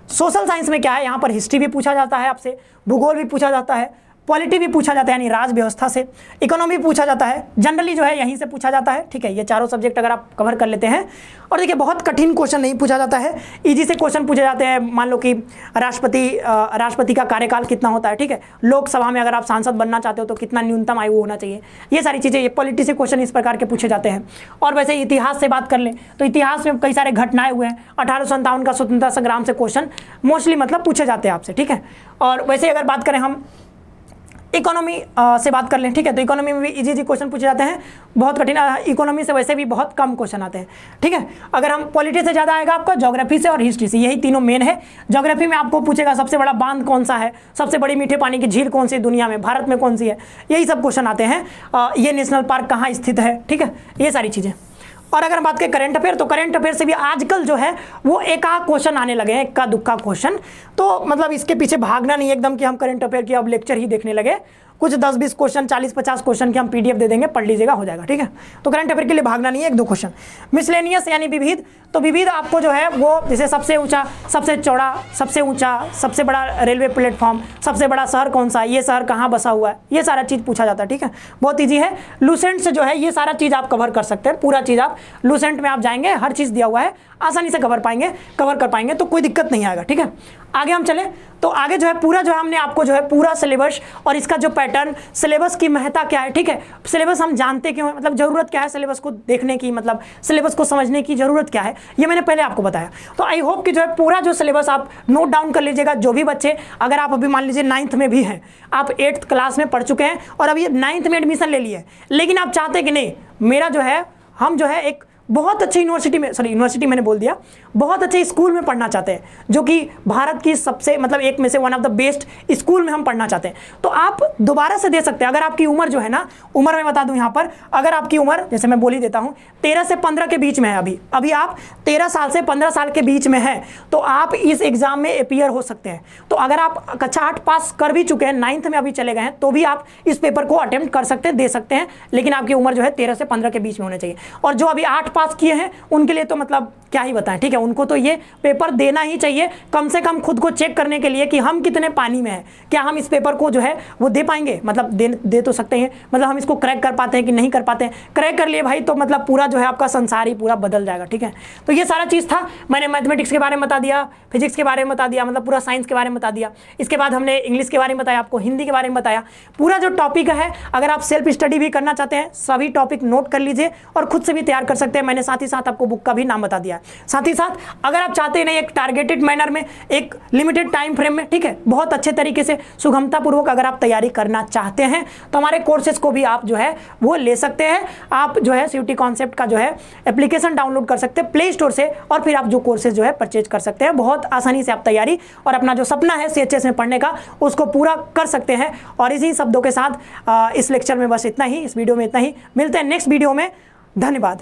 सोशल साइंस में क्या है, यहाँ पर हिस्ट्री भी पूछा जाता है आपसे, भूगोल भी पूछा जाता है, पॉलिटी भी पूछा जाता है यानी राज व्यवस्था से, इकोनॉमी पूछा जाता है, जनरली जो है यहीं से पूछा जाता है, ठीक है। ये चारों सब्जेक्ट अगर आप कवर कर लेते हैं, और देखिए बहुत कठिन क्वेश्चन नहीं पूछा जाता है, इजी से क्वेश्चन पूछे जाते हैं। मान लो कि राष्ट्रपति का कार्यकाल कितना होता है, ठीक है, लोकसभा में अगर आप सांसद बनना चाहते हो तो कितना न्यूनतम आयु होना चाहिए, ये सारी चीज़ें, ये पॉलिटी से क्वेश्चन इस प्रकार के पूछे जाते हैं। और वैसे इतिहास से बात कर लें तो इतिहास में कई सारे घटनाएं हुए हैं, 1857 का स्वतंत्रता संग्राम से क्वेश्चन मोस्टली मतलब पूछे जाते हैं आपसे, ठीक है। और वैसे अगर बात करें हम इकोनॉमी से बात कर लें, ठीक है, तो इकोनॉमी में भी इजी क्वेश्चन पूछे जाते हैं, बहुत कठिन। इकोनॉमी से वैसे भी बहुत कम क्वेश्चन आते हैं, ठीक है। अगर हम पॉलिटी से ज़्यादा आएगा आपका ज्योग्राफी से और हिस्ट्री से, यही तीनों मेन है। ज्योग्राफी में आपको पूछेगा सबसे बड़ा बांध कौन सा है, सबसे बड़ी मीठे पानी की झील कौन सी दुनिया में, भारत में कौन सी है, यही सब क्वेश्चन आते हैं। ये नेशनल पार्क कहाँ स्थित है, ठीक है, ये सारी चीज़ें। और अगर बात करें करंट अफेयर, तो करंट अफेयर से भी आजकल जो है वो एक आध क्वेश्चन आने लगे हैं, इक्का दुक्का क्वेश्चन। तो मतलब इसके पीछे भागना नहीं एकदम कि हम करंट अफेयर की अब लेक्चर ही देखने लगे, कुछ 10-20 क्वेश्चन, 40-50 क्वेश्चन की हम PDF दे देंगे, पढ़ लीजिएगा, हो जाएगा, ठीक है। तो करंट अफेयर के लिए भागना नहीं है, 1-2 क्वेश्चन। मिसलेनियस यानी विविध, तो विविध आपको जो है वो जैसे सबसे ऊंचा, सबसे चौड़ा, सबसे ऊंचा, सबसे बड़ा रेलवे प्लेटफॉर्म, सबसे बड़ा शहर कौन सा, ये शहर कहाँ बसा हुआ है, ये सारा चीज़ पूछा जाता है, ठीक है। बहुत ईजी है। लूसेंट से जो है ये सारा चीज़ आप कवर कर सकते हैं, पूरा चीज़ आप लूसेंट में आप जाएंगे, हर चीज़ दिया हुआ है, आसानी से कवर कर पाएंगे, तो कोई दिक्कत नहीं आएगा, ठीक है। आगे हम चले तो आगे जो है पूरा जो हमने आपको जो है पूरा सिलेबस और इसका जो पैटर्न, सिलेबस की महत्ता क्या है, ठीक है। सिलेबस हम जानते क्यों है, मतलब जरूरत क्या है सिलेबस को देखने की, मतलब सिलेबस को समझने की जरूरत क्या है, ये मैंने पहले आपको बताया। तो आई होप कि जो है पूरा जो सिलेबस आप नोट डाउन कर लीजिएगा। जो भी बच्चे, अगर आप अभी मान लीजिए 9th में भी हैं, आप 8th क्लास में पढ़ चुके हैं और अभी 9th में एडमिशन ले लिए, लेकिन आप चाहते हैं कि नहीं मेरा जो है, हम जो है एक बहुत अच्छी यूनिवर्सिटी में, सॉरी यूनिवर्सिटी मैंने बोल दिया, बहुत अच्छे स्कूल में पढ़ना चाहते हैं, जो कि भारत की सबसे मतलब एक में से one of the best school में हम पढ़ना चाहते हैं, तो आप दोबारा से दे सकते हैं। अगर आपकी उम्र जो है ना, उम्र मैं बता दूं यहाँ पर, अगर आपकी उम्र जैसे मैं बोल ही देता हूँ 13 से 15 के बीच में है, अभी आप 13 साल से 15 साल के बीच में है, तो आप इस एग्जाम में अपीयर हो सकते हैं। तो अगर आप कक्षा 8 पास कर भी चुके हैं, 9th में अभी चले गए हैं, तो भी आप इस पेपर को अटेम्प्ट कर सकते हैं, दे सकते हैं, लेकिन आपकी उम्र जो है 13 से 15 के बीच में होनी चाहिए। और जो अभी 8 पास किए हैं उनके लिए तो मतलब क्या ही बताएं, ठीक है, उनको तो ये पेपर देना ही चाहिए, कम से कम खुद को चेक करने के लिए कि हम कितने पानी में हैं, क्या हम इस पेपर को जो है वो दे पाएंगे, मतलब दे तो सकते हैं, मतलब हम इसको क्रैक कर पाते हैं कि नहीं कर पाते हैं। क्रैक कर लिए भाई तो मतलब पूरा जो है आपका संसार ही पूरा बदल जाएगा, ठीक है। तो ये सारा चीज़ था, मैंने मैथमेटिक्स के बारे में बता दिया, फिजिक्स के बारे में बता दिया, मतलब पूरा साइंस के बारे में बता दिया। इसके बाद हमने इंग्लिश के बारे में बताया, आपको हिंदी के बारे में बताया, पूरा जो टॉपिक है। अगर आप सेल्फ स्टडी भी करना चाहते हैं, सभी टॉपिक नोट कर लीजिए और खुद से भी तैयार कर सकते हैं। मैंने साथ ही साथ आपको बुक का भी नाम बता दिया। साथ ही साथ अगर आप चाहते हैं नहीं एक टारगेटेड मैनर में, एक लिमिटेड टाइम फ्रेम में, ठीक है, बहुत अच्छे तरीके से सुगमता पूर्वक अगर आप तैयारी करना चाहते हैं, तो हमारे कोर्सेज को भी आप जो है वो ले सकते हैं। आप जो है सीयूटी कॉन्सेप्ट का जो है एप्लीकेशन डाउनलोड कर सकते हैं प्ले स्टोर से, और फिर आप जो कोर्सेज जो है परचेज कर सकते हैं। बहुत आसानी से आप तैयारी और अपना जो सपना है CHS में पढ़ने का, उसको पूरा कर सकते हैं। और इसी शब्दों के साथ इस लेक्चर में बस इतना ही, इस वीडियो में इतना ही। मिलते हैं नेक्स्ट वीडियो में। धन्यवाद।